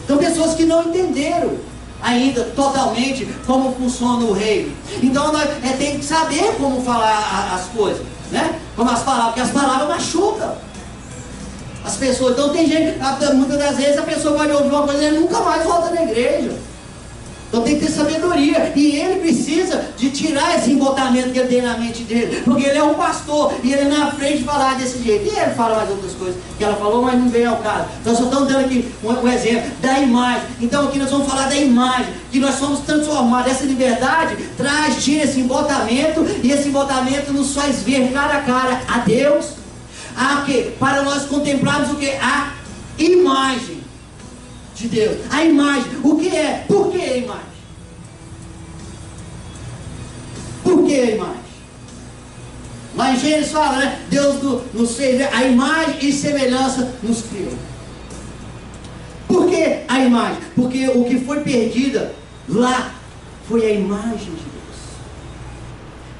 Tem pessoas que não entenderam ainda totalmente como funciona o reino. Então nós tem que saber como falar as coisas, né? Como as palavras, porque as palavras machucam as pessoas. Então tem gente, muitas das vezes a pessoa pode ouvir uma coisa e ele nunca mais volta na igreja. Então tem que ter sabedoria. E ele precisa de tirar esse embotamento que ele tem na mente dele. Porque ele é um pastor. E ele na frente falar desse jeito. E ele fala mais outras coisas que ela falou, mas não veio ao caso. Nós só estamos dando aqui um exemplo da imagem. Então aqui nós vamos falar da imagem. Que nós somos transformados. Essa liberdade tira esse embotamento. E esse embotamento nos faz ver cara a cara a Deus. quê? Para nós contemplarmos o quê? A imagem de Deus. A imagem. O que é? Por que a imagem? Por que a imagem? Lá em Gênesis fala, né? Deus nos fez, a imagem e semelhança nos criou. Por que a imagem? Porque o que foi perdida lá foi a imagem de Deus.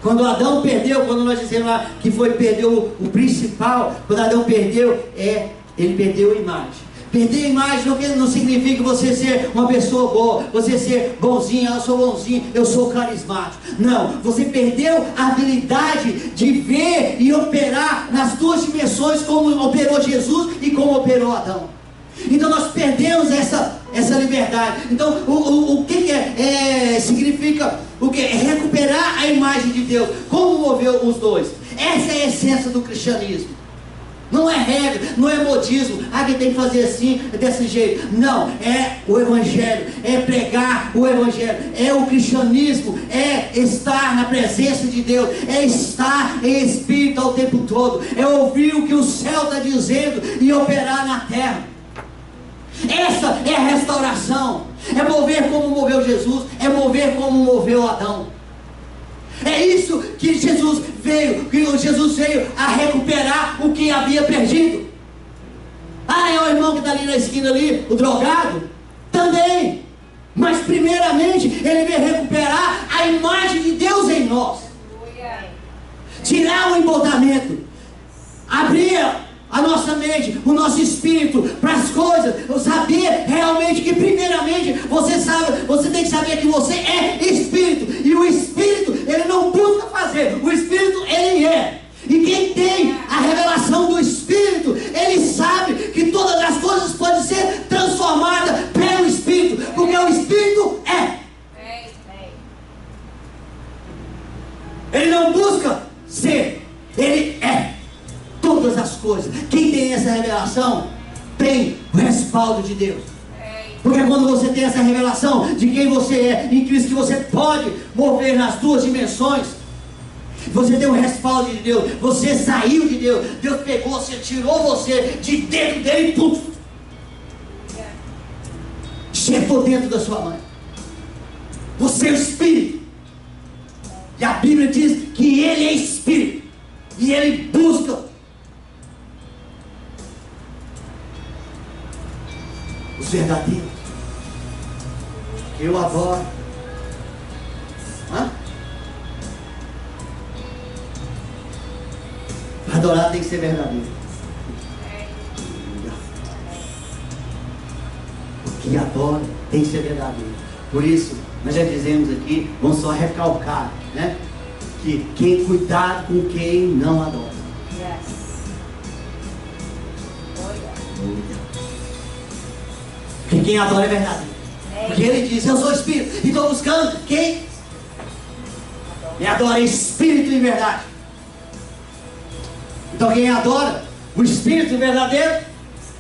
Quando Adão perdeu, quando nós dizemos lá que perdeu o principal, quando Adão perdeu, ele perdeu a imagem. Perder a imagem não significa você ser uma pessoa boa, você ser bonzinho, eu sou bonzinho, eu sou carismático. Não, você perdeu a habilidade de ver e operar nas duas dimensões como operou Jesus e como operou Adão. Então nós perdemos essa liberdade. Então o que significa o que? É recuperar a imagem de Deus. Como moveu os dois? Essa é a essência do cristianismo. Não é regra, não é modismo. Quem tem que fazer assim, desse jeito. Não, é o Evangelho, é pregar o Evangelho, é o cristianismo, é estar na presença de Deus, é estar em espírito ao tempo todo, é ouvir o que o céu está dizendo e operar na terra. Essa é a restauração. É mover como moveu Jesus, é mover como moveu Adão. É isso que Jesus veio a recuperar o que havia perdido. É o irmão que está ali na esquina ali, o drogado? Também. Mas primeiramente ele veio recuperar a imagem de Deus em nós. Tirar o embotamento, abrir a nossa mente, o nosso espírito para as coisas, saber realmente que primeiramente você tem que saber que você é espírito, e o espírito ele não busca fazer, o espírito ele é. E quem tem a revelação do espírito, ele sabe que todas as coisas podem ser transformadas pelo espírito, porque o espírito é. Ele não busca ser, ele é todas as coisas. Quem tem essa revelação tem o respaldo de Deus. Porque quando você tem essa revelação de quem você é em Cristo, que você pode mover nas duas dimensões, você tem o respaldo de Deus. Você saiu de Deus, Deus pegou você, tirou você de dentro dele e pum, chegou dentro da sua mãe. Você é o espírito, e a Bíblia diz que ele é espírito, e ele busca os verdadeiros. Eu adoro. Adorar tem que ser verdadeiro. O que adora tem que ser verdadeiro. Por isso, nós já dizemos aqui, vamos só recalcar, né? Que quem cuidar com quem não adora. Porque quem adora é verdadeiro. Porque ele diz, eu sou espírito, e estou buscando quem me adora, espírito e verdade. Então quem adora o espírito verdadeiro,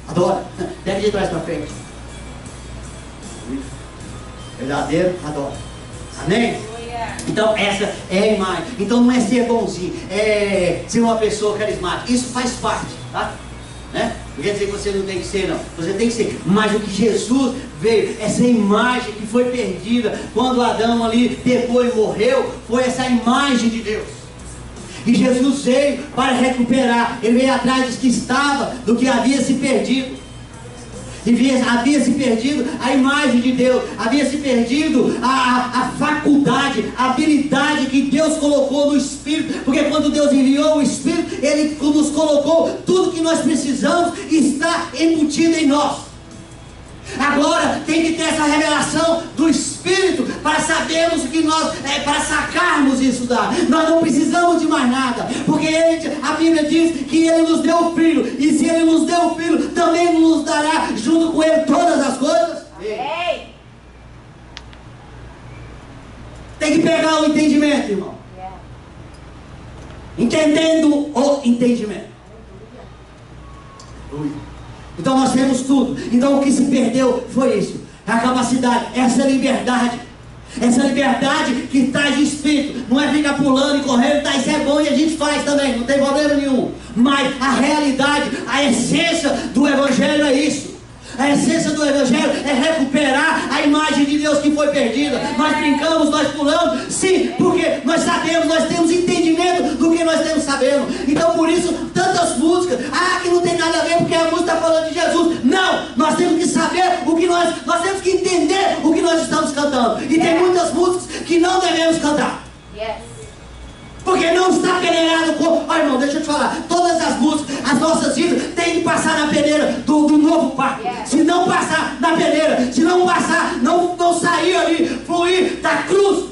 adora. Pega de trás para frente. Verdadeiro, adora. Amém? Então essa é a imagem. Então não é ser bonzinho, é ser uma pessoa carismática. Isso faz parte, tá? Né? Não quer dizer que você não tem que ser, não. Você tem que ser. Mas o que Jesus veio, essa imagem que foi perdida quando Adão ali pegou e morreu, foi essa imagem de Deus. E Jesus veio para recuperar. Ele veio atrás dos que estava, do que havia se perdido. E havia se perdido a imagem de Deus, havia se perdido a faculdade, a habilidade que Deus colocou no Espírito, porque quando Deus enviou o Espírito, Ele nos colocou tudo que nós precisamos e está embutido em nós. Agora tem que ter essa revelação do Espírito para sabermos o que nós, para sacarmos isso da. Nós não precisamos de mais nada, porque a Bíblia diz que Ele nos deu o Filho, e se Ele nos deu o Filho, também nos dará junto com Ele todas as coisas. Ei. Tem que pegar o entendimento, irmão. Entendendo o entendimento. Então nós temos tudo. Então o que se perdeu foi isso. A capacidade, essa liberdade. Essa liberdade que traz de espírito. Não é ficar pulando e correndo, tá, isso é bom e a gente faz também, não tem problema nenhum. Mas a realidade A essência do Evangelho é recuperar a imagem de Deus que foi perdida. Nós brincamos, nós pulamos, sim, porque nós sabemos, nós temos entendimento do que nós temos sabendo. Então por isso, tantas músicas, que não tem nada a ver porque a música está falando de Jesus. Não, nós temos que saber o que nós temos que entender o que nós estamos cantando. E tem muitas músicas que não devemos cantar. Porque não está peneirado com... Olha, irmão, deixa eu te falar. Todas as músicas, as nossas vidas, tem que passar na peneira do novo pacto. Se não passar na peneira, se não passar, não sair ali, fluir da cruz,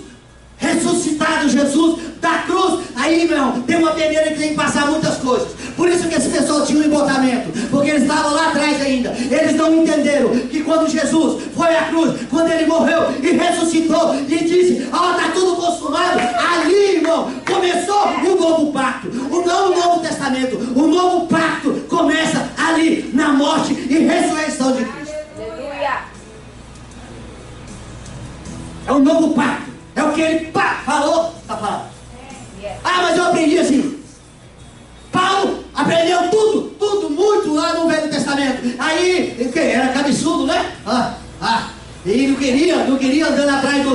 ressuscitado Jesus, da cruz, aí, meu irmão, tem uma peneira que tem que passar muitas coisas. Por isso que esse pessoal tinha um embotamento, porque eles estavam lá atrás ainda. Eles não entenderam que quando Jesus foi à cruz, quando ele morreu e ressuscitou e disse, está tudo consumado, ali, irmão, começou o novo pacto, não o novo testamento. O novo pacto começa ali, na morte e ressurreição de Cristo. Aleluia. É o novo pacto, é o que ele falou, está falando. Mas eu aprendi assim. Paulo aprendeu tudo muito lá no Velho Testamento. Aí, era cabeçudo, né? E não queria andando atrás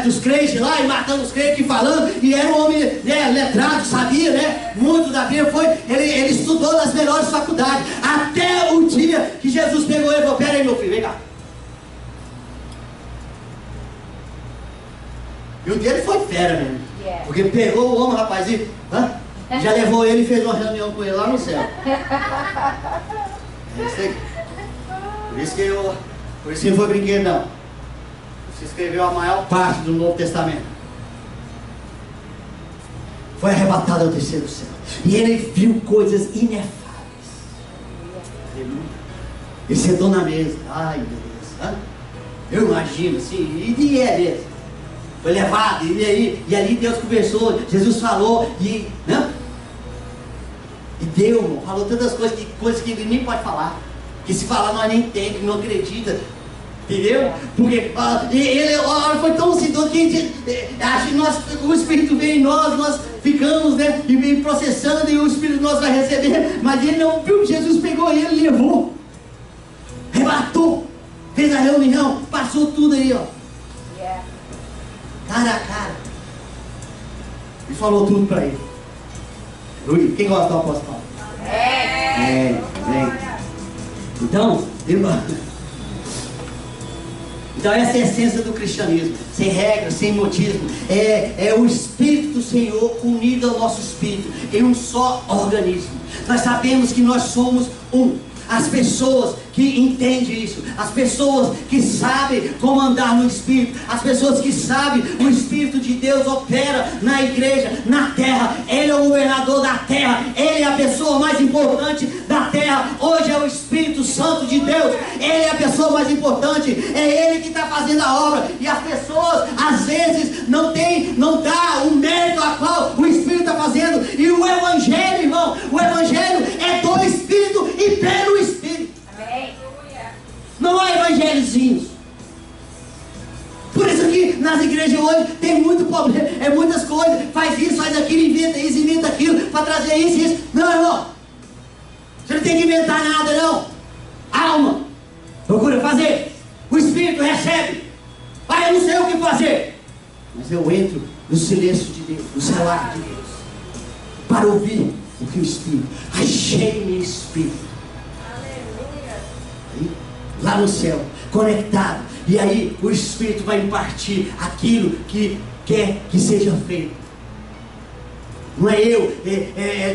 dos crentes lá e matando os crentes e falando. E era um homem, né, letrado, sabia, né? Muito da Bíblia. Ele estudou nas melhores faculdades. Até o dia que Jesus pegou ele e falou: pera aí, meu filho, vem cá. E o dele foi fera mesmo. Porque pegou o homem, rapazinho, já levou ele e fez uma reunião com ele lá no céu. Por isso que não foi brinquedo, não. Você escreveu a maior parte do Novo Testamento. Foi arrebatado ao terceiro céu. E ele viu coisas inefáveis. Ele sentou na mesa. Ai, meu Deus. Eu imagino assim, e é mesmo. Foi levado, e ali Deus conversou, Jesus falou, e deu, irmão, falou tantas coisas que ele nem pode falar, que se falar nós nem entendemos, não acredita, entendeu? Porque ele foi tão sintoso que o Espírito vem em nós ficamos, né, e vem processando, e o Espírito nosso vai receber, mas ele não viu, Jesus pegou ele, levou, arrebatou, fez a reunião, passou tudo aí, cara a cara, e falou tudo para ele. Luiz, quem gosta do apóstolo Paulo? Então, irmão, então essa é a essência do cristianismo, sem regras, sem motismo, é o Espírito do Senhor unido ao nosso Espírito, em um só organismo. Nós sabemos que nós somos um. As pessoas que entendem isso, as pessoas que sabem como andar no Espírito, as pessoas que sabem o Espírito de Deus opera na igreja, na terra. Ele é o governador da terra, ele é a pessoa mais importante da terra. Hoje é o Espírito Santo de Deus, ele é a pessoa mais importante, é ele que está fazendo a obra. E as pessoas às vezes não dá o mérito a qual o Espírito está fazendo. E o Evangelho, irmão, o Evangelho é do Espírito e pelo Espírito. Amém. Não há evangelhozinhos. Por isso que nas igrejas hoje tem muito problema, muitas coisas, faz isso, faz aquilo, inventa isso, inventa aquilo, para trazer isso e isso. Não, irmão, você não tem que inventar nada, não. Alma, procura fazer. O Espírito recebe. Eu não sei o que fazer, mas eu entro no silêncio de Deus, no celular de Deus, para ouvir o que o Espírito, achei-me Espírito. Lá no céu, conectado, e aí o Espírito vai impartir aquilo que quer que seja feito. Não é eu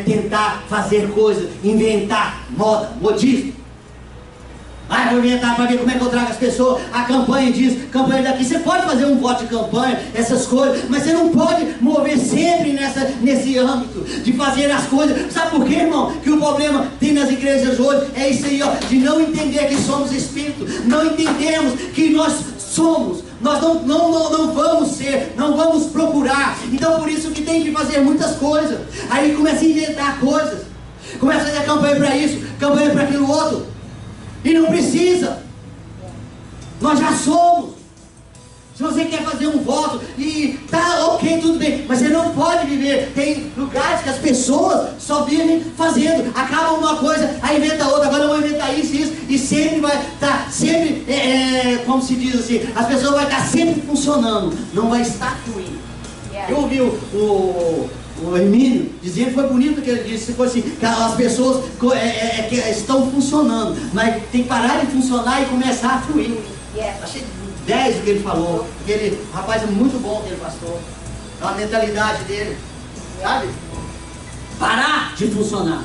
tentar fazer coisas, inventar moda, modismo. Vou inventar para ver como é que eu trago as pessoas. A campanha diz, campanha daqui. Você pode fazer um voto de campanha, essas coisas, mas você não pode mover sempre nesse âmbito de fazer as coisas. Sabe por quê, irmão? Que o problema tem nas igrejas hoje é isso aí, de não entender que somos Espírito. Não entendemos que nós somos. Nós não vamos ser, não vamos procurar. Então por isso que tem que fazer muitas coisas. Aí começa a inventar coisas, começa a fazer campanha para isso, campanha para aquilo outro. E não precisa. Nós já somos. Se você quer fazer um voto e tá ok, tudo bem, mas você não pode viver. Tem lugares que as pessoas só vivem fazendo, acabam uma coisa, aí inventa outra, agora eu vou inventar isso, e sempre vai como se diz assim, as pessoas vão estar sempre funcionando, não vai estar fluindo. Yeah. Eu ouvi o Hermínio dizendo, foi bonito que ele disse, foi assim, que as pessoas que estão funcionando, mas tem que parar de funcionar e começar a fluir. Yeah. Achei 10 o que ele falou, aquele rapaz é muito bom, aquele pastor, é uma mentalidade dele, sabe? Parar de funcionar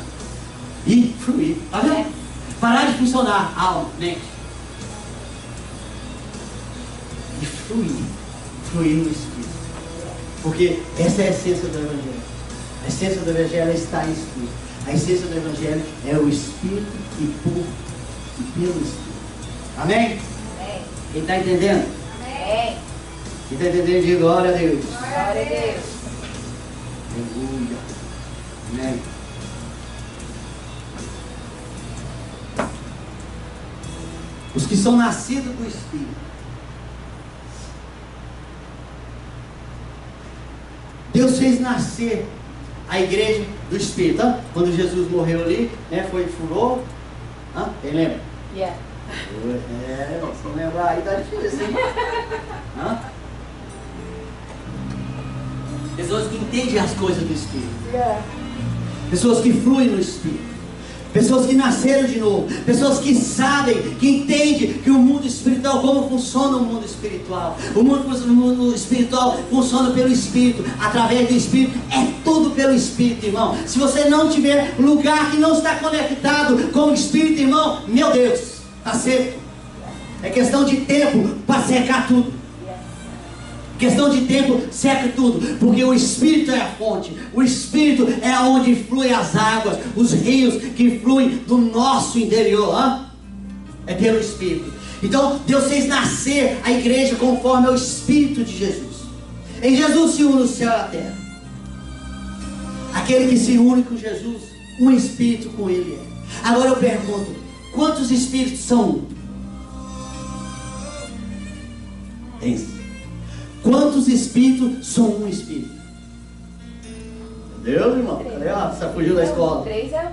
e fluir, tá vendo? É. Parar de funcionar, alma, mente, e fluir no Espírito, porque essa é a essência do Evangelho. A essência do Evangelho está em Espírito. A essência do Evangelho é o Espírito e pelo Espírito. Amém? Amém. Quem está entendendo? Amém. Quem está entendendo, diga glória a Deus. Glória a Deus. Aleluia. Amém. Os que são nascidos do Espírito. Deus fez nascer a igreja do Espírito. Tá? Quando Jesus morreu ali, né, furou. Quem lembra? Yeah. Se não lembrar aí tá difícil, hein? Pessoas que entendem as coisas do Espírito. Yeah. Pessoas que fluem no Espírito. Pessoas que nasceram de novo. Pessoas que sabem, que entendem que o mundo espiritual, como funciona o mundo espiritual. O mundo espiritual funciona pelo Espírito. Através do Espírito. É tudo pelo Espírito, irmão. Se você não tiver lugar que não está conectado com o Espírito, irmão, meu Deus, está seco. É questão de tempo para secar tudo. Questão de tempo seca tudo, porque o Espírito é a fonte, o Espírito é onde fluem as águas, os rios que fluem do nosso interior, é pelo Espírito. Então Deus fez nascer a igreja conforme ao Espírito de Jesus. Em Jesus se une o céu e a terra. Aquele que se une com Jesus, um Espírito com Ele é. Agora eu pergunto, quantos Espíritos são um? Tem. Quantos Espíritos são um Espírito? Meu Deus, irmão. Você fugiu da escola. 3 é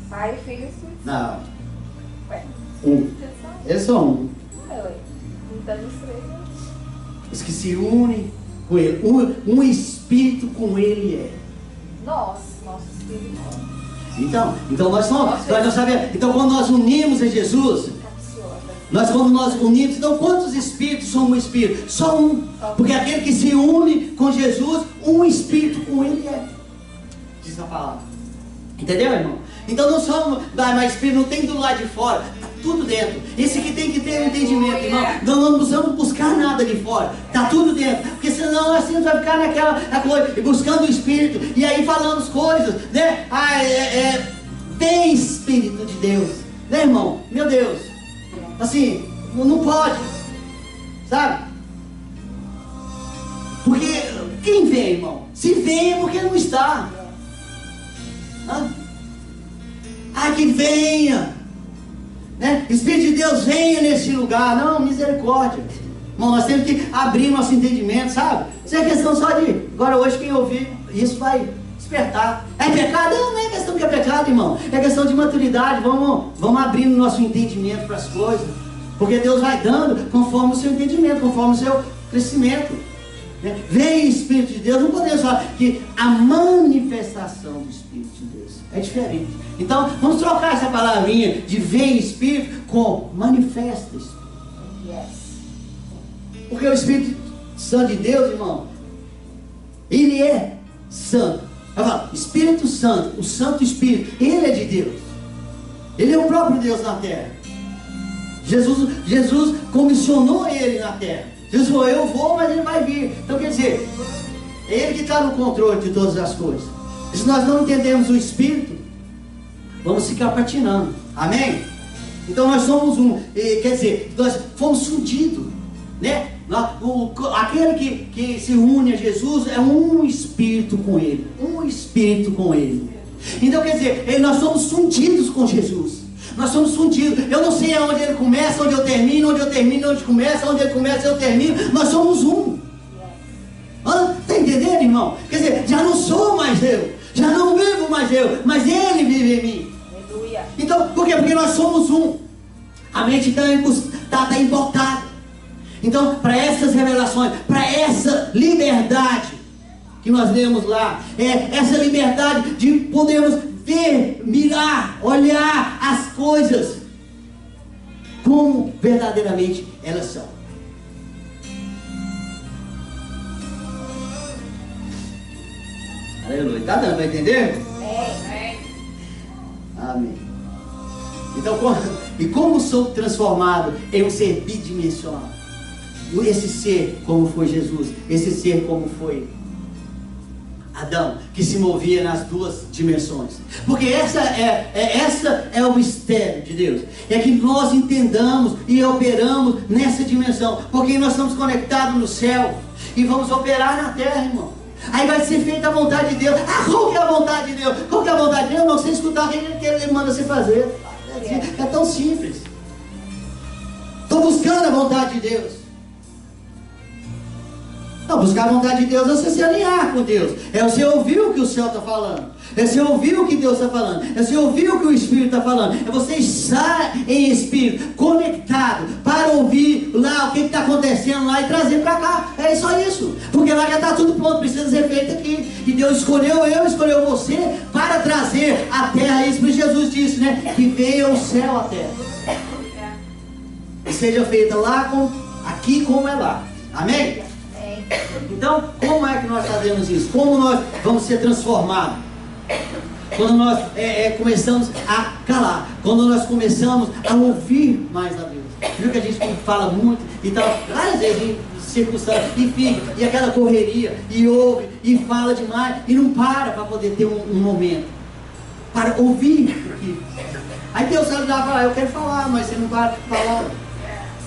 1. Pai, Filho e Espírito. Não. Ué. Um. Eles são um. Então os 3 é 1. Os que se unem com Ele. Um Espírito com Ele é. Nosso Espírito. Então nós somos. Nós sabemos. Então quando nós unimos em Jesus. Quando nós unimos, então quantos Espíritos são um Espírito? Só um. Porque aquele que se une com Jesus, um Espírito com Ele é. Diz a palavra. Entendeu, irmão? Então não somos, mas Espírito não tem do lado de fora, está tudo dentro. Esse que tem que ter um entendimento, irmão. Não precisamos buscar nada de fora, está tudo dentro. Porque senão nós sempre vamos ficar naquela coisa, buscando o Espírito, e aí falando as coisas, né? Tem Espírito de Deus, né, irmão? Meu Deus. Assim, não pode, sabe? Porque quem vem, irmão? Se vem é porque não está. Que venha, né? Espírito de Deus venha nesse lugar. Não, misericórdia. Irmão, nós temos que abrir nosso entendimento, sabe? Isso é questão só de, agora hoje quem ouvir, isso vai despertar. É pecado? Não é questão que é pecado, irmão. É questão de maturidade. Vamos abrindo nosso entendimento para as coisas. Porque Deus vai dando conforme o seu entendimento, conforme o seu crescimento. Vem Espírito de Deus. Não podemos falar que a manifestação do Espírito de Deus é diferente. Então, vamos trocar essa palavrinha de vem Espírito com manifesta Espírito. Porque o Espírito Santo de Deus, irmão, ele é santo. Eu falo, Espírito Santo, o Santo Espírito, ele é de Deus. Ele é o próprio Deus na terra. Jesus comissionou ele na terra. Jesus falou, eu vou, mas ele vai vir. Então quer dizer, é ele que está no controle de todas as coisas. E se nós não entendemos o Espírito, vamos ficar patinando. Amém? Então nós somos quer dizer, nós fomos fundidos, né? Aquele que se une a Jesus é um Espírito com Ele. Um Espírito com Ele. Então quer dizer, nós somos fundidos com Jesus. Nós somos fundidos. Eu não sei aonde Ele começa, onde eu termino, onde começa, onde Ele começa, eu termino. Nós somos um. Está entendendo, irmão? Quer dizer, já não sou mais eu. Já não vivo mais eu, mas Ele vive em mim. Aleluia. Então, por quê? Porque nós somos um. A mente está está embotado. Então, para essas revelações, para essa liberdade que nós lemos lá, essa liberdade de podermos ver, mirar, olhar as coisas como verdadeiramente elas são. Aleluia. Está dando para entender? Amém. Então, como sou transformado em um ser bidimensional? Esse ser como foi Jesus, esse ser como foi Adão, que se movia nas duas dimensões. Porque essa é o mistério de Deus. É que nós entendamos e operamos nessa dimensão. Porque nós estamos conectados no céu e vamos operar na terra, irmão. Aí vai ser feita a vontade de Deus. Qual que é a vontade de Deus? Qual que é a vontade de Deus? Não sei escutar o que Ele manda você fazer. É tão simples. Estou buscando a vontade de Deus. Não, buscar a vontade de Deus é você se alinhar com Deus. É você ouvir o que o céu está falando. É você ouvir o que Deus está falando. É você ouvir o que o Espírito está falando. É você estar em Espírito, conectado, para ouvir lá o que está acontecendo lá e trazer para cá. É só isso. Porque lá já está tudo pronto, precisa ser feito aqui. E Deus escolheu escolheu você para trazer a terra. Isso que Jesus disse, né? Que veio o céu à terra. E seja feita lá aqui como é lá. Amém? Então, como é que nós fazemos isso? Como nós vamos ser transformados? Quando nós começamos a calar, quando nós começamos a ouvir mais a Deus. Viu que a gente fala muito e tal, várias vezes em circunstâncias, e fica, e aquela correria, e ouve, e fala demais, e não para poder ter um momento para ouvir aquilo. Aí Deus sabe lá falar, eu quero falar, mas você não para de falar.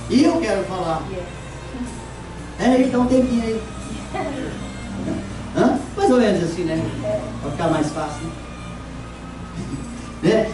E eu quero falar. Então tem que ir aí. Mais ou menos assim, né? Para ficar mais fácil, né?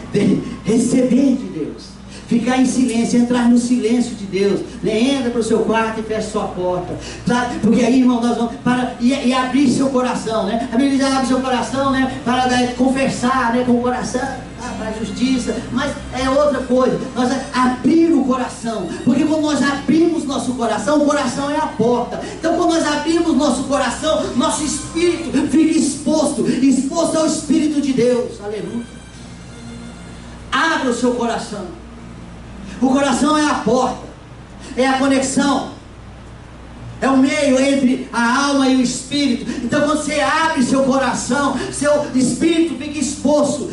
Receber de Deus, ficar em silêncio, entrar no silêncio de Deus, né? Entra para o seu quarto e fecha sua porta, tá? Porque aí, irmão, nós vamos e abrir seu coração, né? A Bíblia diz, abre seu coração, né? Para confessar, né? Com o coração, para a justiça, mas é outra coisa, nós abrir o coração, porque quando nós abrimos nosso coração, o coração é a porta. Então, quando nós abrimos nosso coração, nosso espírito fica exposto ao Espírito de Deus. Aleluia. Abra o seu coração. O coração é a porta, é a conexão, é o meio entre a alma e o espírito. Então, quando você abre seu coração, seu espírito fica exposto,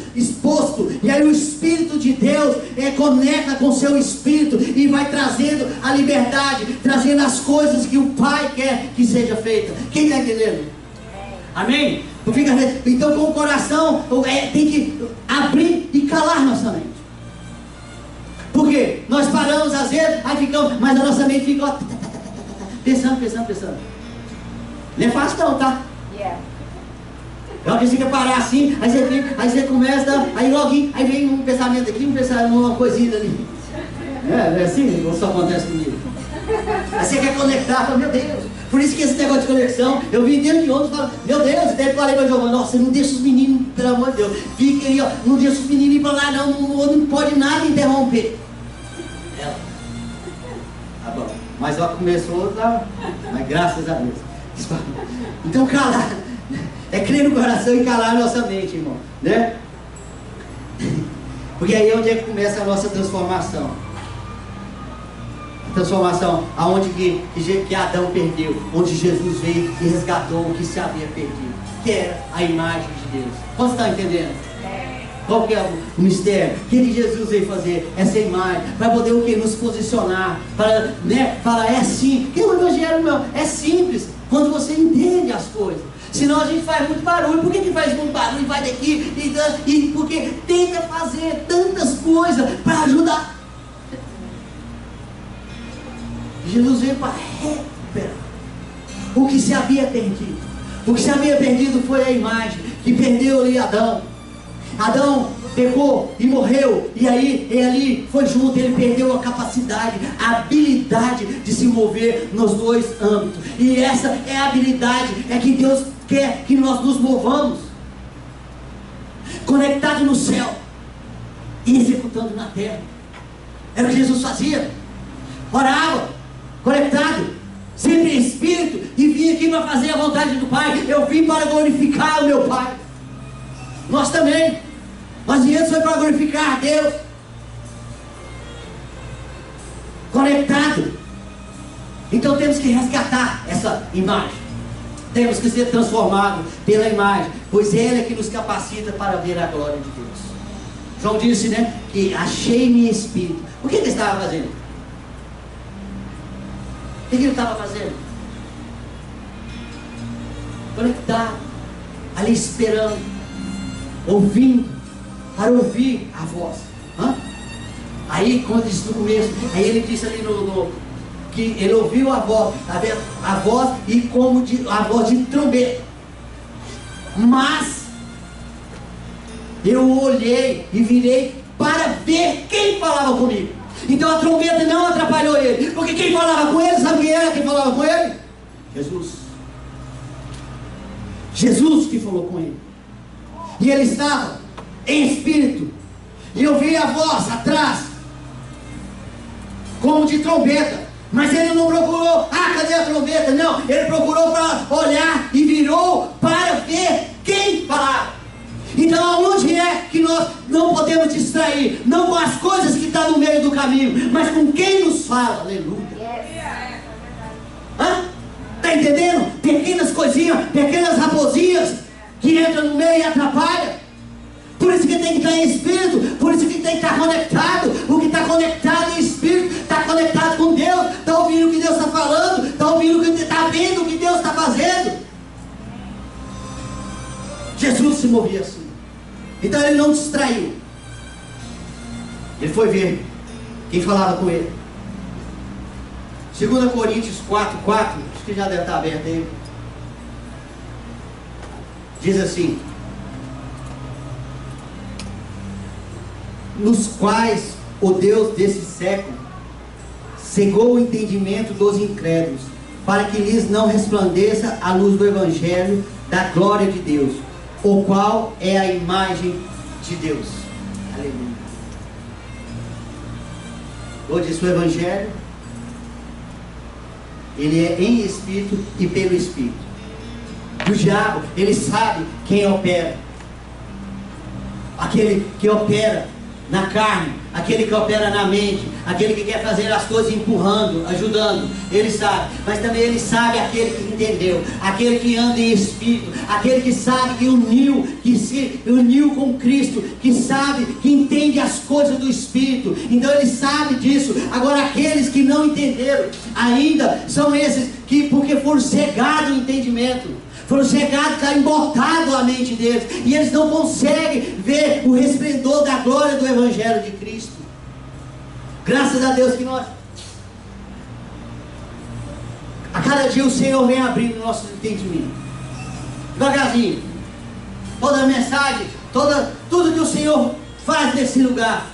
e aí o Espírito de Deus conecta com o seu espírito e vai trazendo a liberdade, trazendo as coisas que o Pai quer que seja feita. Quem está entendendo? Amém? Então, com o coração tem que abrir e calar nossa mente. Por quê? Nós paramos às vezes, aí ficamos, mas a nossa mente fica pensando. Não é fácil não, tá? Logo que você quer parar assim, aí você começa, aí logo aí vem um pensamento aqui, uma coisinha ali. Não é assim? Ou só acontece comigo? Aí você quer conectar, fala, meu Deus. Por isso que esse negócio de conexão, eu vim dentro de outros e falo, meu Deus, até falei para o Giovanni, nossa, não deixa os meninos, pelo amor de Deus, fica aí, ó, não deixa os meninos ir para lá, não pode nada interromper. Ela. Tá bom. Mas ela começou, mas graças a Deus. Então calar, crer no coração e calar a nossa mente, irmão, né? Porque aí é onde é que começa a nossa transformação. A transformação aonde que Adão perdeu, onde Jesus veio e resgatou o que se havia perdido, que era a imagem de Deus. Você está entendendo? Qual que é o mistério? O que Jesus veio fazer? Essa imagem, para poder o que? Nos posicionar, para, né, falar, é assim, porque o evangelho, meu, é simples, quando você entende as coisas. Senão a gente faz muito barulho. Por que faz muito barulho e vai daqui? E porque tenta fazer tantas coisas para ajudar. Jesus veio para recuperar o que se havia perdido. O que se havia perdido foi a imagem que perdeu ali Adão. Adão pecou e morreu, e aí ele foi junto, ele perdeu a capacidade, a habilidade de se mover nos dois âmbitos. E essa é a habilidade que Deus quer que nós nos movamos, conectado no céu e executando na terra. Era o que Jesus fazia. orava, conectado, sempre em espírito, e vim aqui para fazer a vontade do Pai. Eu vim para glorificar o meu Pai. Nós também. Nós viemos foi para glorificar a Deus. Conectado. Então temos que resgatar essa imagem. Temos que ser transformados pela imagem, pois Ele é que nos capacita para ver a glória de Deus. João disse, né, que achei-me em espírito. O que ele estava fazendo? O que ele estava fazendo? Conectado, ali esperando, ouvindo, para ouvir a voz. Aí, quando disse no começo, aí ele disse ali que ele ouviu a voz e como a voz de trombeta. Mas eu olhei e virei para ver quem falava comigo. Então a trombeta não atrapalhou ele, porque quem falava com ele, sabe quem era quem falava com ele? Jesus. Jesus que falou com ele. E ele estava em espírito, e eu vi a voz atrás como de trombeta. Mas ele não procurou, cadê a trombeta? Não, ele procurou para olhar e virou para ver quem falava. Então aonde é que nós não podemos distrair? Não com as coisas que estão no meio do caminho, mas com quem nos fala. Aleluia. Está entendendo? Pequenas coisinhas, pequenas raposinhas que entram no meio e atrapalham. Por isso que tem que estar em espírito, por isso que tem que estar conectado. O que está conectado em espírito está conectado com Deus, está ouvindo o que Deus está falando, está ouvindo o que está vendo o que Deus está fazendo. Jesus se movia assim. Então ele não distraiu. Ele foi ver quem falava com ele. 2 Coríntios 4:4, acho que já deve estar aberto aí. Diz assim: nos quais o Deus desse século cegou o entendimento dos incrédulos, para que lhes não resplandeça a luz do Evangelho da glória de Deus, o qual é a imagem de Deus. Aleluia. Eu disse, o Evangelho, ele é em Espírito e pelo Espírito. E o diabo, ele sabe quem opera. Aquele que opera na carne, aquele que opera na mente, aquele que quer fazer as coisas empurrando, ajudando, ele sabe. Mas também ele sabe aquele que entendeu, aquele que anda em espírito, aquele que sabe que se uniu com Cristo, que sabe, que entende as coisas do Espírito. Então ele sabe disso. Agora aqueles que não entenderam ainda são esses que, porque foram cegados o entendimento, foram cegados, está embotado a mente deles, e eles não conseguem ver o resplendor da glória do Evangelho de Cristo. Graças a Deus que nós, a cada dia o Senhor vem abrindo o nosso entendimento, devagarzinho. Toda a mensagem, tudo que o Senhor faz nesse lugar,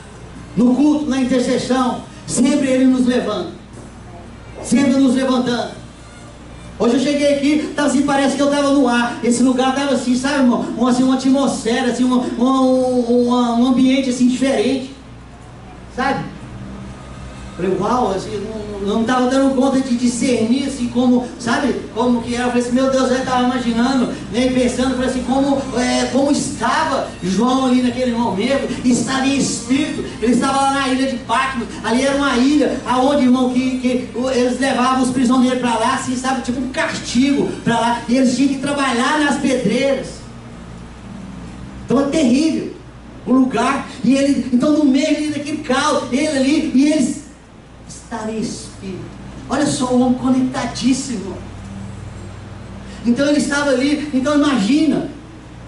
no culto, na intercessão, sempre Ele nos levanta, sempre nos levantando. Hoje eu cheguei aqui, estava assim, parece que eu estava no ar. Esse lugar estava assim, sabe, irmão? Uma atmosfera, assim, um ambiente assim diferente, sabe? Falei, uau, assim, não estava dando conta de discernir, assim, como, sabe, como que era. Eu falei assim, meu Deus, eu estava imaginando, nem pensando, falei assim, como estava João ali naquele momento, estava em espírito. Ele estava lá na ilha de Patmos. Ali era uma ilha, aonde, irmão, que eles levavam os prisioneiros para lá, assim, sabe, tipo um castigo para lá, e eles tinham que trabalhar nas pedreiras. Então é terrível o lugar, e ele, então no meio ali daquele caos, ele ali, e eles estar em espírito. Olha só, o homem conectadíssimo. Então ele estava ali. Então imagina,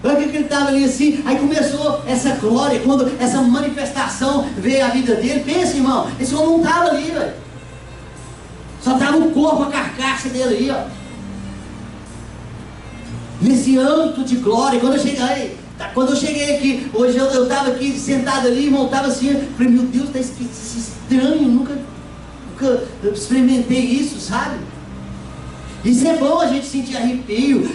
olha que ele estava ali assim. Aí começou essa glória, quando essa manifestação veio à vida dele. Pensa, irmão, esse homem não estava ali, velho. Só estava o corpo, a carcaça dele aí, ó, nesse âmbito de glória. Quando eu cheguei aqui, hoje eu estava aqui sentado ali, irmão, estava assim, falei, meu Deus, está estranho, nunca experimentei isso, sabe? Isso é bom, a gente sentir arrepio,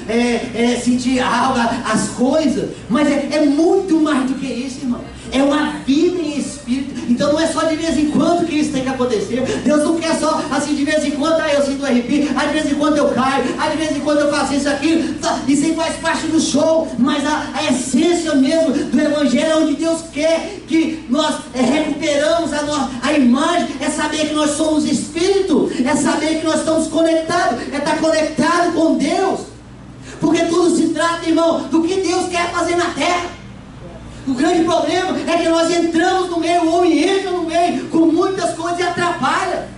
sentir algo, as coisas, mas é muito mais do que isso, irmão. É uma vida em espírito. Então não é só de vez em quando que isso tem que acontecer. Deus não quer só de vez em quando eu sinto arrepio, de vez em quando eu caio, de vez em quando eu faço isso, aquilo, isso aí faz parte do show, mas a essência mesmo do Evangelho, onde Deus quer que nós recuperamos a imagem, é saber que nós somos Espírito, é saber que nós estamos conectados, é estar conectado com Deus, porque tudo se trata, irmão, do que Deus quer fazer na terra. O grande problema é que nós entramos no meio, o homem entra no meio com muitas coisas e atrapalha.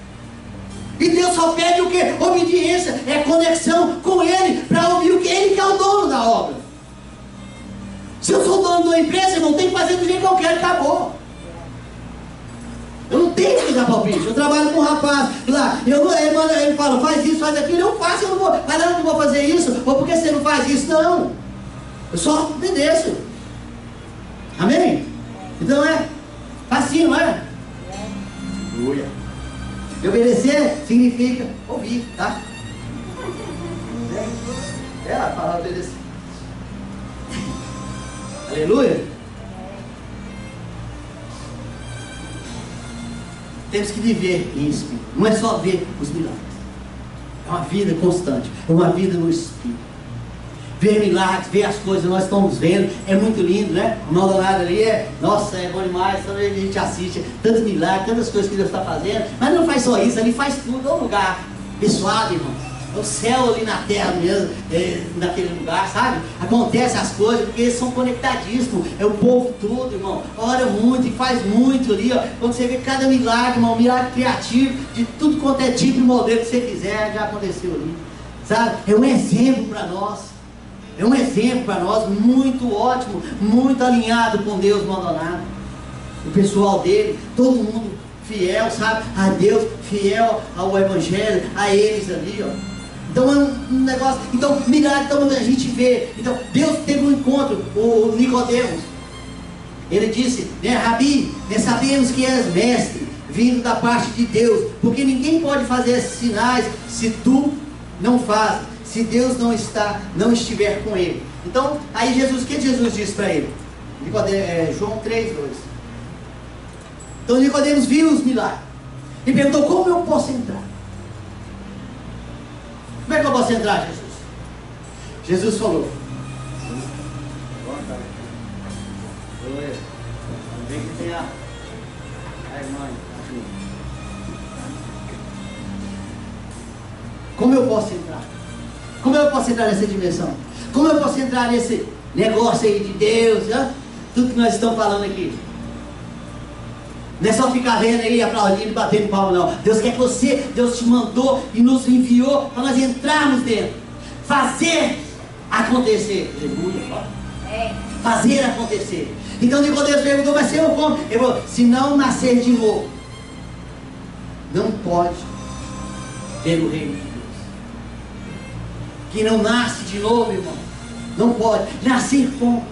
E Deus só pede o que? Obediência, é conexão com Ele, para ouvir o que Ele que é o dono da obra. Se eu sou o dono da empresa, irmão, tem que fazer do jeito que eu quero e acabou. Eu não tenho que dar palpite. Eu trabalho com um rapaz lá, ele fala, faz isso, faz aquilo, eu faço, eu não vou, mas eu não vou fazer isso, ou porque você não faz isso, não. Eu só obedeço. Amém? Então é facinho, não é? Aleluia. E obedecer significa ouvir, tá? É a palavra obedecer. Aleluia. Temos que viver em espírito. Não é só ver os milagres. É uma vida constante. É uma vida no espírito. Ver milagres, ver as coisas que nós estamos vendo, é muito lindo, né? O Maldonado ali nossa, é bom demais, a gente assiste, tantos milagres, tantas coisas que Deus está fazendo, mas não faz só isso, ele faz tudo, é um lugar abençoado, irmão. É o céu ali na terra mesmo, naquele lugar, sabe? Acontece as coisas, porque eles são conectadíssimos, é o povo todo, irmão, ora muito e faz muito ali, ó. Quando você vê cada milagre, irmão, milagre criativo, de tudo quanto é tipo de modelo que você quiser, já aconteceu ali, sabe? É um exemplo para nós. É um exemplo para nós, muito ótimo, muito alinhado com Deus Maldonado. O pessoal dele, todo mundo fiel, sabe? A Deus, fiel ao Evangelho, a eles ali, ó. Então é um negócio, então milagre, então a gente vê. Então Deus teve um encontro, o Nicodemos. Ele disse, né, Rabi, sabemos que és mestre, vindo da parte de Deus, porque ninguém pode fazer esses sinais se tu não fazes. Se Deus não estiver com ele. Então, aí Jesus, o que Jesus disse para ele? João 3:2. Então Nicodemos viu os milagres e perguntou, como eu posso entrar? Como é que eu posso entrar, Jesus? Jesus falou, vem que tem a irmã. Como eu posso entrar? Como eu posso entrar nessa dimensão? Como eu posso entrar nesse negócio aí de Deus, né? Tudo que nós estamos falando aqui. Não é só ficar vendo aí, aplaudindo e batendo palma, não. Deus quer que Deus te mandou e nos enviou para nós entrarmos dentro. Fazer acontecer. Aleluia. Fazer acontecer. Então Nicodemos perguntou, mas eu como? Ele falou, se não nascer de novo, não pode ver o reino de Deus. Que não nasce de novo, irmão, não pode nascer como?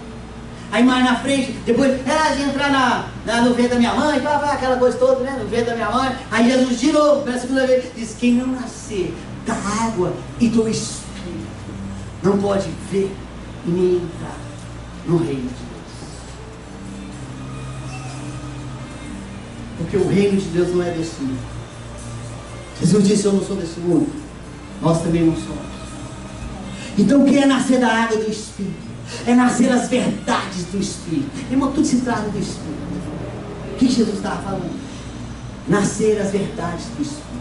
Aí mais na frente, depois de entrar no ventre da minha mãe, aquela coisa toda, né, no ventre da minha mãe. Aí Jesus de novo, pela segunda vez, diz, quem não nascer da água e do Espírito não pode ver e nem entrar no reino de Deus. Porque o reino de Deus não é desse mundo. Jesus disse, eu não sou desse mundo, nós também não somos. Então o que é nascer da água do Espírito? É nascer das verdades do Espírito. Irmão, tudo se trata do Espírito. O que Jesus estava falando? Nascer as verdades do Espírito.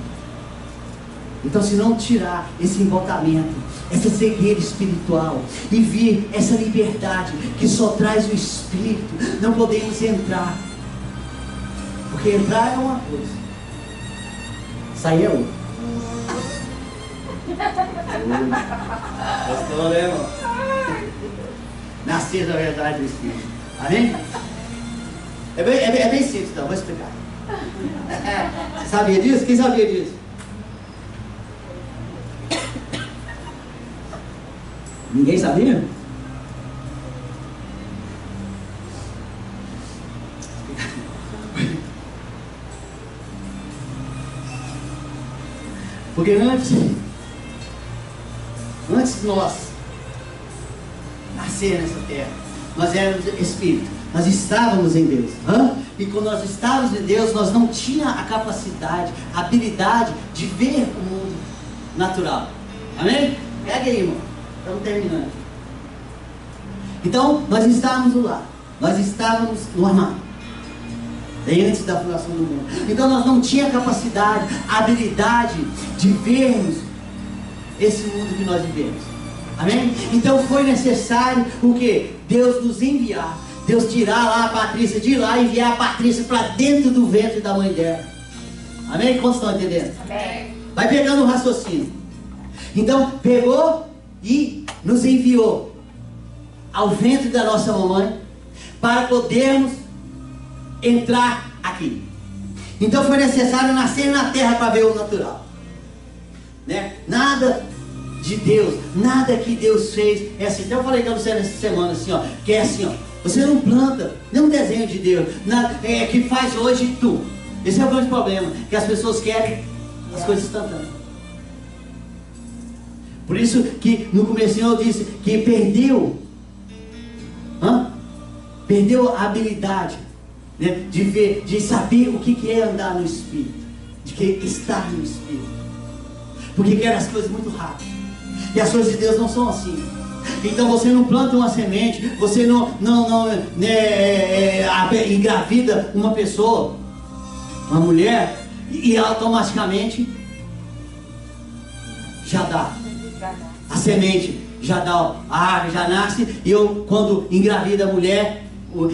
Então, se não tirar esse embotamento, essa cegueira espiritual e vir essa liberdade que só traz o Espírito, não podemos entrar. Porque entrar é uma coisa, sair é outra. Gostou, né, irmão? Nascer da verdade do Espírito. Amém? É bem simples, então, vou explicar. Você sabia disso? Quem sabia disso? Ninguém sabia? Porque antes de nós nascer nessa terra, nós éramos Espírito, nós estávamos em Deus. e quando nós estávamos em Deus, nós não tínhamos a capacidade, a habilidade de ver o mundo natural. Amém? Pega aí, irmão. Estamos terminando. Então, nós estávamos lá. Nós estávamos no armário. Antes da fundação do mundo. Então, nós não tínhamos a capacidade, a habilidade de vermos esse mundo que nós vivemos. Amém? Então, foi necessário o quê? Deus nos enviar. Deus tirar lá a Patrícia de lá e enviar a Patrícia para dentro do ventre da mãe dela. Amém? Quantos estão entendendo? Amém. Vai pegando o raciocínio. Então, pegou e nos enviou ao ventre da nossa mamãe para podermos entrar aqui. Então foi necessário nascer na terra para ver o natural, né? Nada de Deus, nada que Deus fez é assim. Então eu falei com você nessa semana assim, ó, que é assim, ó, você não planta nenhum desenho de Deus, nada, que faz hoje tu. Esse é o grande problema, que as pessoas querem as coisas instantâneas. Por isso que no comecinho eu disse que perdeu a habilidade, né, de ver, de saber o que é andar no Espírito, de que estar no Espírito, porque quer as coisas muito rápido, e as coisas de Deus não são assim. Então você não planta uma semente, você não engravida uma pessoa, uma mulher, e automaticamente já dá a semente, já dá a árvore, já nasce. E eu, quando engravida a mulher,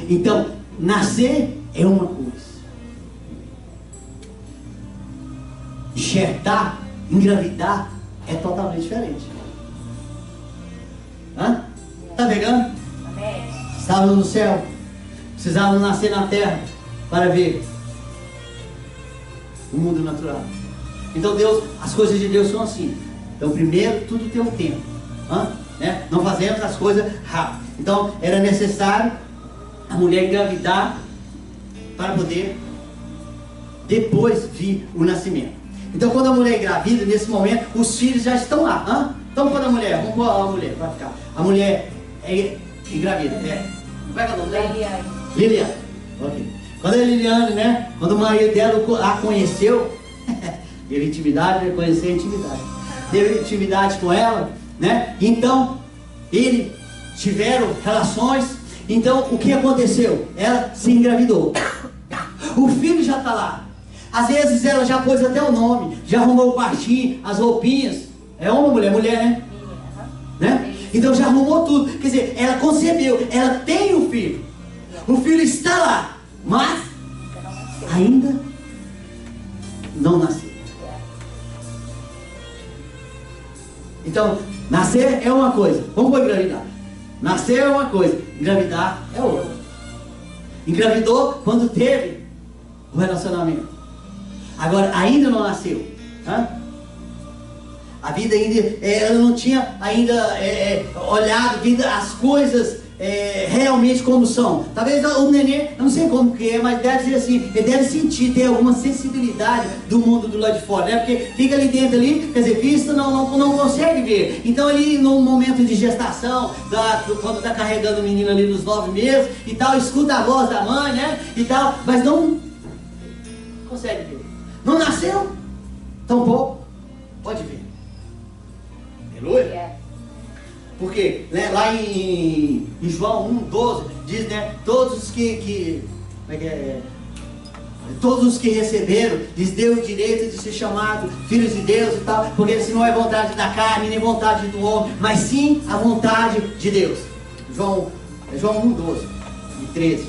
então nascer é uma coisa, enxertar, engravidar é totalmente diferente. Tá pegando? Amém. Estávamos no céu, precisávamos nascer na terra para ver o mundo natural. Então Deus, as coisas de Deus são assim. Então primeiro tudo tem um tempo, né? Não fazemos as coisas rápido. Então era necessário a mulher engravidar para poder depois vir o nascimento. Então quando a mulher engravida, nesse momento os filhos já estão lá. Então quando a mulher, vamos pôr a mulher para ficar, a mulher é engravida, como é que é o nome dela? Liliane. Ok. Quando a Liliane, né, quando o marido dela a conheceu, teve intimidade, conhecer a intimidade, teve intimidade com ela, né? Então eles tiveram relações. Então o que aconteceu? Ela se engravidou, o filho já está lá. Às vezes ela já pôs até o nome, já arrumou o quartinho, as roupinhas. É homem ou mulher? Mulher, né? Então já arrumou tudo. Quer dizer, ela concebeu, ela tem o filho está lá, mas ainda não nasceu. Então, nascer é uma coisa. Vamos por engravidar. Nascer é uma coisa, engravidar é outra. Engravidou quando teve o relacionamento. Agora, ainda não nasceu. A vida ainda, ela não tinha ainda olhado as coisas realmente como são. Talvez o neném, eu não sei como que é, mas deve ser assim, ele deve sentir, ter alguma sensibilidade do mundo do lado de fora, né? Porque fica ali dentro ali, quer dizer, vista não consegue ver. Então ali no momento de gestação, quando está carregando o menino ali nos 9 meses e tal, escuta a voz da mãe, né? E tal, mas não consegue ver. Não nasceu, tampouco pode ver. Aleluia. Porque, né, lá em João 1,12 diz, né, todos os todos os que receberam, lhes deu o direito de ser chamados filhos de Deus e tal, porque esse não é vontade da carne, nem vontade do homem, mas sim a vontade de Deus. João 1,12 e 13.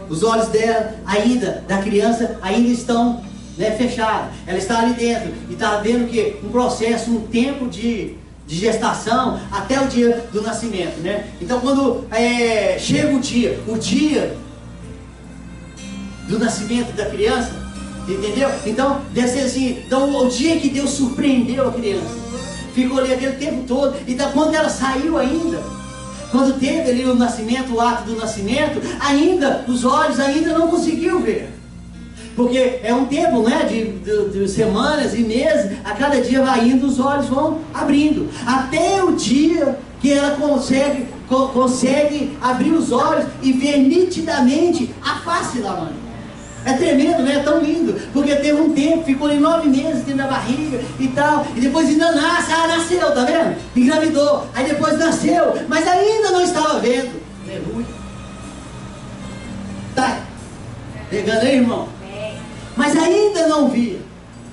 Os olhos dela ainda, da criança, ainda estão, né, fechados. Ela está ali dentro e está vendo que um processo, um tempo de gestação até o dia do nascimento, né? Então quando chega o dia do nascimento da criança, entendeu? Então deve ser assim, então o dia que Deus surpreendeu a criança, ficou ali aquele tempo todo. Então quando ela saiu ainda, quando teve ali o nascimento, o ato do nascimento, ainda, os olhos ainda não conseguiam ver. Porque é um tempo, né, de semanas e meses, a cada dia vai indo, os olhos vão abrindo. Até o dia que ela consegue consegue abrir os olhos e ver nitidamente a face da mãe. É tremendo, né? É tão lindo, porque teve um tempo, ficou ali 9 meses dentro da barriga e tal, e depois ainda nasce, nasceu, tá vendo? Engravidou, aí depois nasceu, mas ainda não estava vendo. Aleluia. Tá pegando aí, irmão? Mas ainda não via,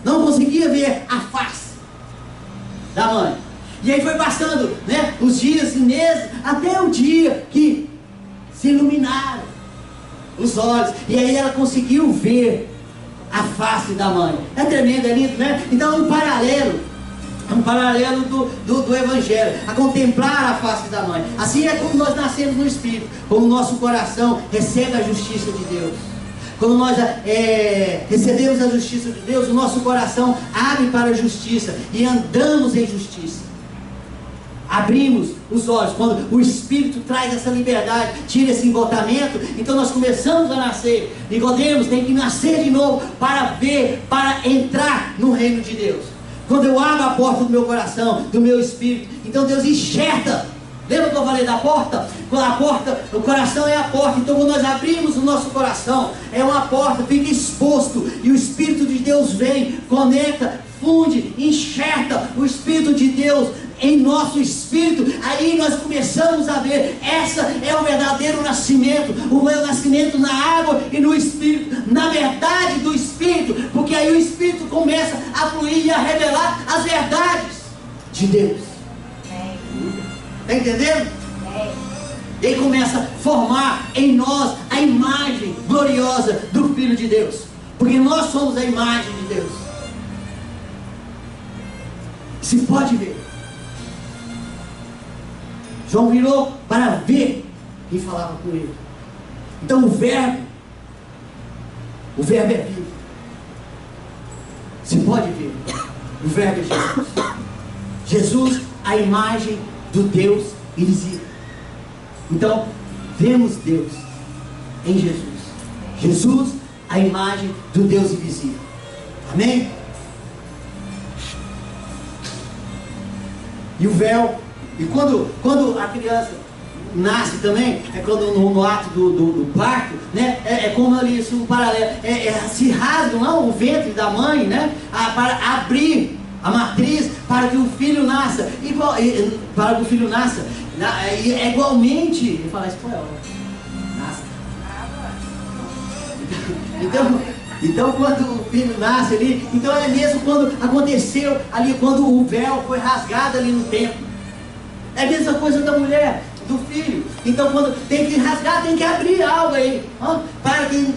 não conseguia ver a face da mãe. E aí foi passando, né, os dias e meses, até o dia que se iluminaram os olhos, e aí ela conseguiu ver a face da mãe. É tremendo, é lindo, né? Então é um paralelo do Evangelho, a contemplar a face da mãe. Assim é como nós nascemos no Espírito, como o nosso coração recebe a justiça de Deus. Quando nós recebemos a justiça de Deus, o nosso coração abre para a justiça e andamos em justiça. Abrimos os olhos, quando o Espírito traz essa liberdade, tira esse embotamento, então nós começamos a nascer. Nicodemos tem que nascer de novo para ver, para entrar no reino de Deus. Quando eu abro a porta do meu coração, do meu espírito, então Deus enxerta. Lembra que eu falei da porta? A porta, o coração é a porta. Então quando nós abrimos o nosso coração, é uma porta, fica exposto, e o Espírito de Deus vem, conecta, funde, enxerta o Espírito de Deus em nosso espírito. Aí nós começamos a ver, essa é o verdadeiro nascimento, o nascimento na água e no Espírito, na verdade do Espírito, porque aí o Espírito começa a fluir e a revelar as verdades de Deus. Está entendendo? E aí começa a formar em nós a imagem gloriosa do Filho de Deus, porque nós somos a imagem de Deus. Se pode ver. João virou para ver quem falava com ele. Então o verbo é vivo. Se pode ver. O verbo é Jesus. Jesus, a imagem do Deus invisível. Então, vemos Deus em Jesus. Jesus, a imagem do Deus invisível. Amém? E o véu. E quando a criança nasce também, é quando no ato do parto, né? É como ali, assim, um paralelo. Se rasga não, o ventre da mãe, né? Para abrir a matriz para que o filho nasça. Para que o filho nasça. É igualmente. Vou falar espanhol. Nasce. Então quando o filho nasce ali, então é mesmo quando aconteceu ali, quando o véu foi rasgado ali no templo. É a mesma coisa da mulher, do filho. Então quando tem que rasgar, tem que abrir algo aí, para que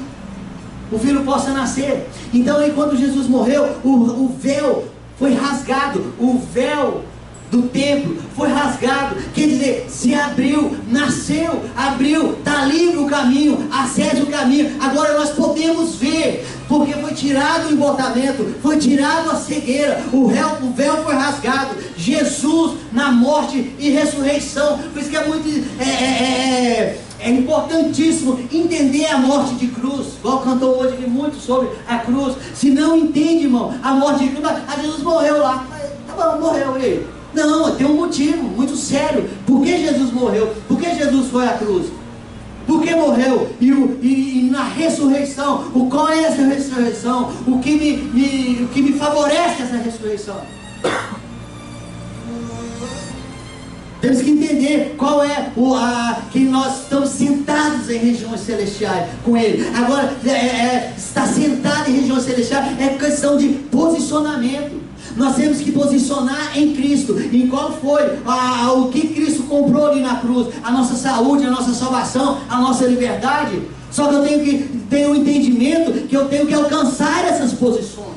o filho possa nascer. Então aí quando Jesus morreu, o véu foi rasgado, o véu do templo foi rasgado, quer dizer, se abriu, nasceu, abriu, está livre o caminho, acede o caminho. Agora nós podemos ver, porque foi tirado o embotamento, foi tirado a cegueira, o véu foi rasgado. Jesus na morte e ressurreição. Por isso que é muito é importantíssimo entender a morte de cruz, igual cantou hoje aqui muito sobre a cruz. Se não entende, irmão, a morte de cruz, Jesus morreu lá, tá bom, morreu ele. Não, tem um motivo muito sério. Por que Jesus morreu? Por que Jesus foi à cruz? Por que morreu? E na ressurreição, qual é essa ressurreição? O que me favorece essa ressurreição? Temos que entender qual é que nós estamos sentados em regiões celestiais com Ele. Agora, estar sentado em regiões celestiais é questão de posicionamento. Nós temos que posicionar em Cristo. Em qual foi o que Cristo comprou ali na cruz? A nossa saúde, a nossa salvação, a nossa liberdade. Só que eu tenho que ter um entendimento que eu tenho que alcançar essas posições.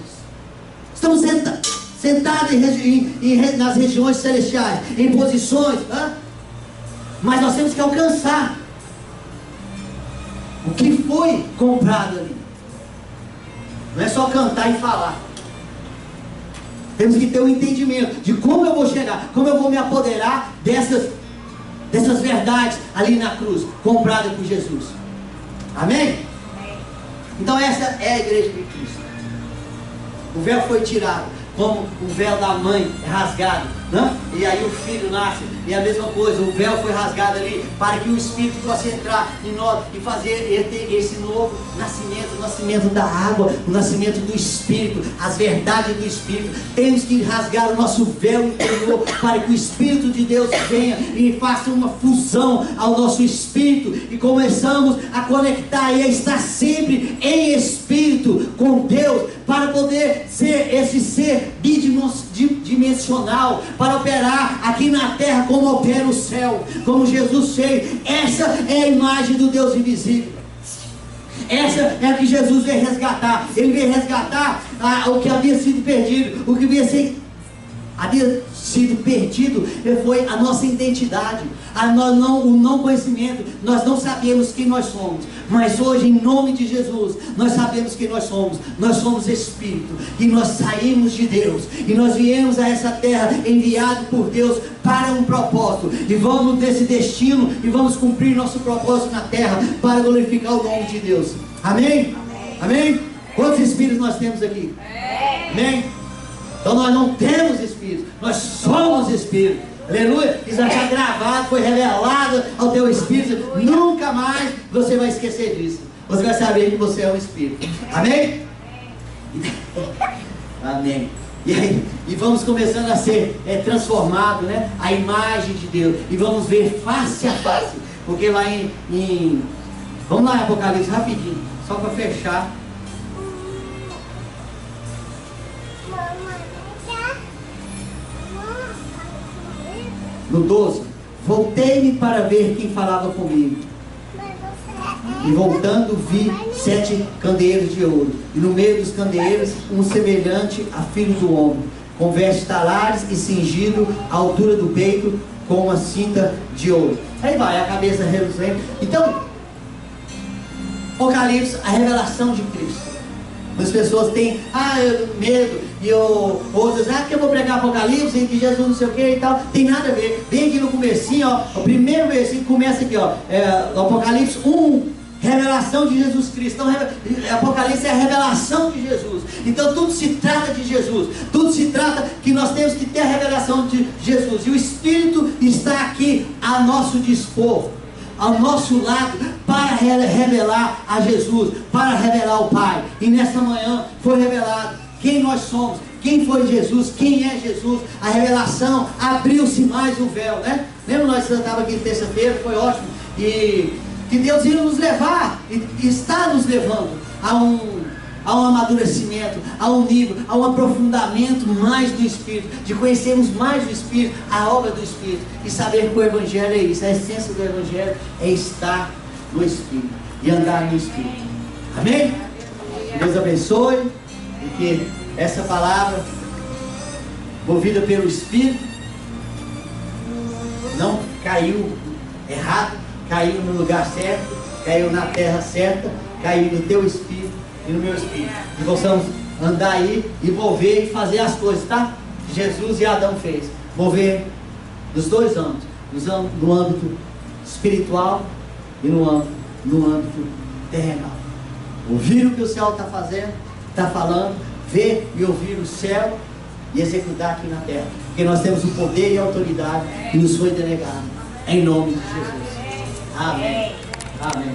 Estamos sentados nas regiões celestiais, em posições, mas nós temos que alcançar o que foi comprado ali. Não é só cantar e falar. Temos que ter um entendimento de como eu vou chegar, como eu vou me apoderar dessas verdades ali na cruz, comprada por Jesus. Amém? Então essa é a igreja de Cristo. O véu foi tirado. como o véu da mãe é rasgado, né? E aí o filho nasce, e a mesma coisa, o véu foi rasgado ali, para que o Espírito possa entrar em nós e fazer esse novo nascimento, o nascimento da água, o nascimento do Espírito, as verdades do Espírito. Temos que rasgar o nosso véu interior, para que o Espírito de Deus venha e faça uma fusão ao nosso Espírito, e começamos a conectar e a estar sempre em Espírito com Deus, para poder ser esse ser bidimensional, para operar aqui na terra como opera o céu, como Jesus fez. Essa é a imagem do Deus invisível. Essa é a que Jesus veio resgatar. Ele veio resgatar o que havia sido perdido. O que havia sido perdido foi a nossa identidade, o não conhecimento. Nós não sabemos quem nós somos, mas hoje, em nome de Jesus, nós sabemos quem nós somos. Nós somos Espírito, e nós saímos de Deus, e nós viemos a essa terra enviado por Deus para um propósito, e vamos nesse destino, e vamos cumprir nosso propósito na terra, para glorificar o nome de Deus. Amém? Amém? Quantos Espíritos nós temos aqui? Amém? Então nós não temos Espírito, nós somos Espírito. Aleluia. Isso já está gravado, foi revelado ao teu Espírito. Nunca mais você vai esquecer disso. Você vai saber que você é um Espírito. Amém? Amém. E aí, e vamos começando a ser transformados, né? A imagem de Deus. E vamos ver face a face. Porque lá vamos lá em Apocalipse rapidinho, só para fechar. No 12, voltei-me para ver quem falava comigo. E voltando vi 7 candeeiros de ouro, e no meio dos candeeiros um semelhante a filho do homem, com vestes talares e cingido à altura do peito com uma cinta de ouro. Aí vai a cabeça reluzente. Então, Apocalipse, a revelação de Cristo. As pessoas têm medo, e outras, que eu vou pregar Apocalipse, e que Jesus não sei o que e tal. Tem nada a ver. Bem aqui no comecinho, o primeiro versículo começa aqui, Apocalipse 1, revelação de Jesus Cristo. Então, Apocalipse é a revelação de Jesus. Então tudo se trata de Jesus, tudo se trata que nós temos que ter a revelação de Jesus, e o Espírito está aqui a nosso dispor, ao nosso lado, para revelar a Jesus, para revelar o Pai. E nessa manhã foi revelado quem nós somos, quem foi Jesus, quem é Jesus. A revelação, abriu-se mais o véu, né? Lembra, nós estávamos aqui terça-feira, foi ótimo, e que Deus ia nos levar, e está nos levando a um amadurecimento, a um nível, a um aprofundamento mais do Espírito, de conhecermos mais do Espírito, a obra do Espírito, e saber que o Evangelho é isso. A essência do Evangelho é estar no Espírito e andar no Espírito. Amém? Deus abençoe, e que essa palavra, movida pelo Espírito, não caiu errado, caiu no lugar certo, caiu na terra certa, caiu no teu Espírito e no meu Espírito, e possamos andar aí e mover e fazer as coisas, tá? Que Jesus e Adão fez, mover nos dois âmbitos, no âmbito espiritual e no âmbito terrenal. Ouvir o que o céu está fazendo, está falando, ver e ouvir o céu e executar aqui na terra, porque nós temos o poder e a autoridade que nos foi delegado, em nome de Jesus. Amém. Amém.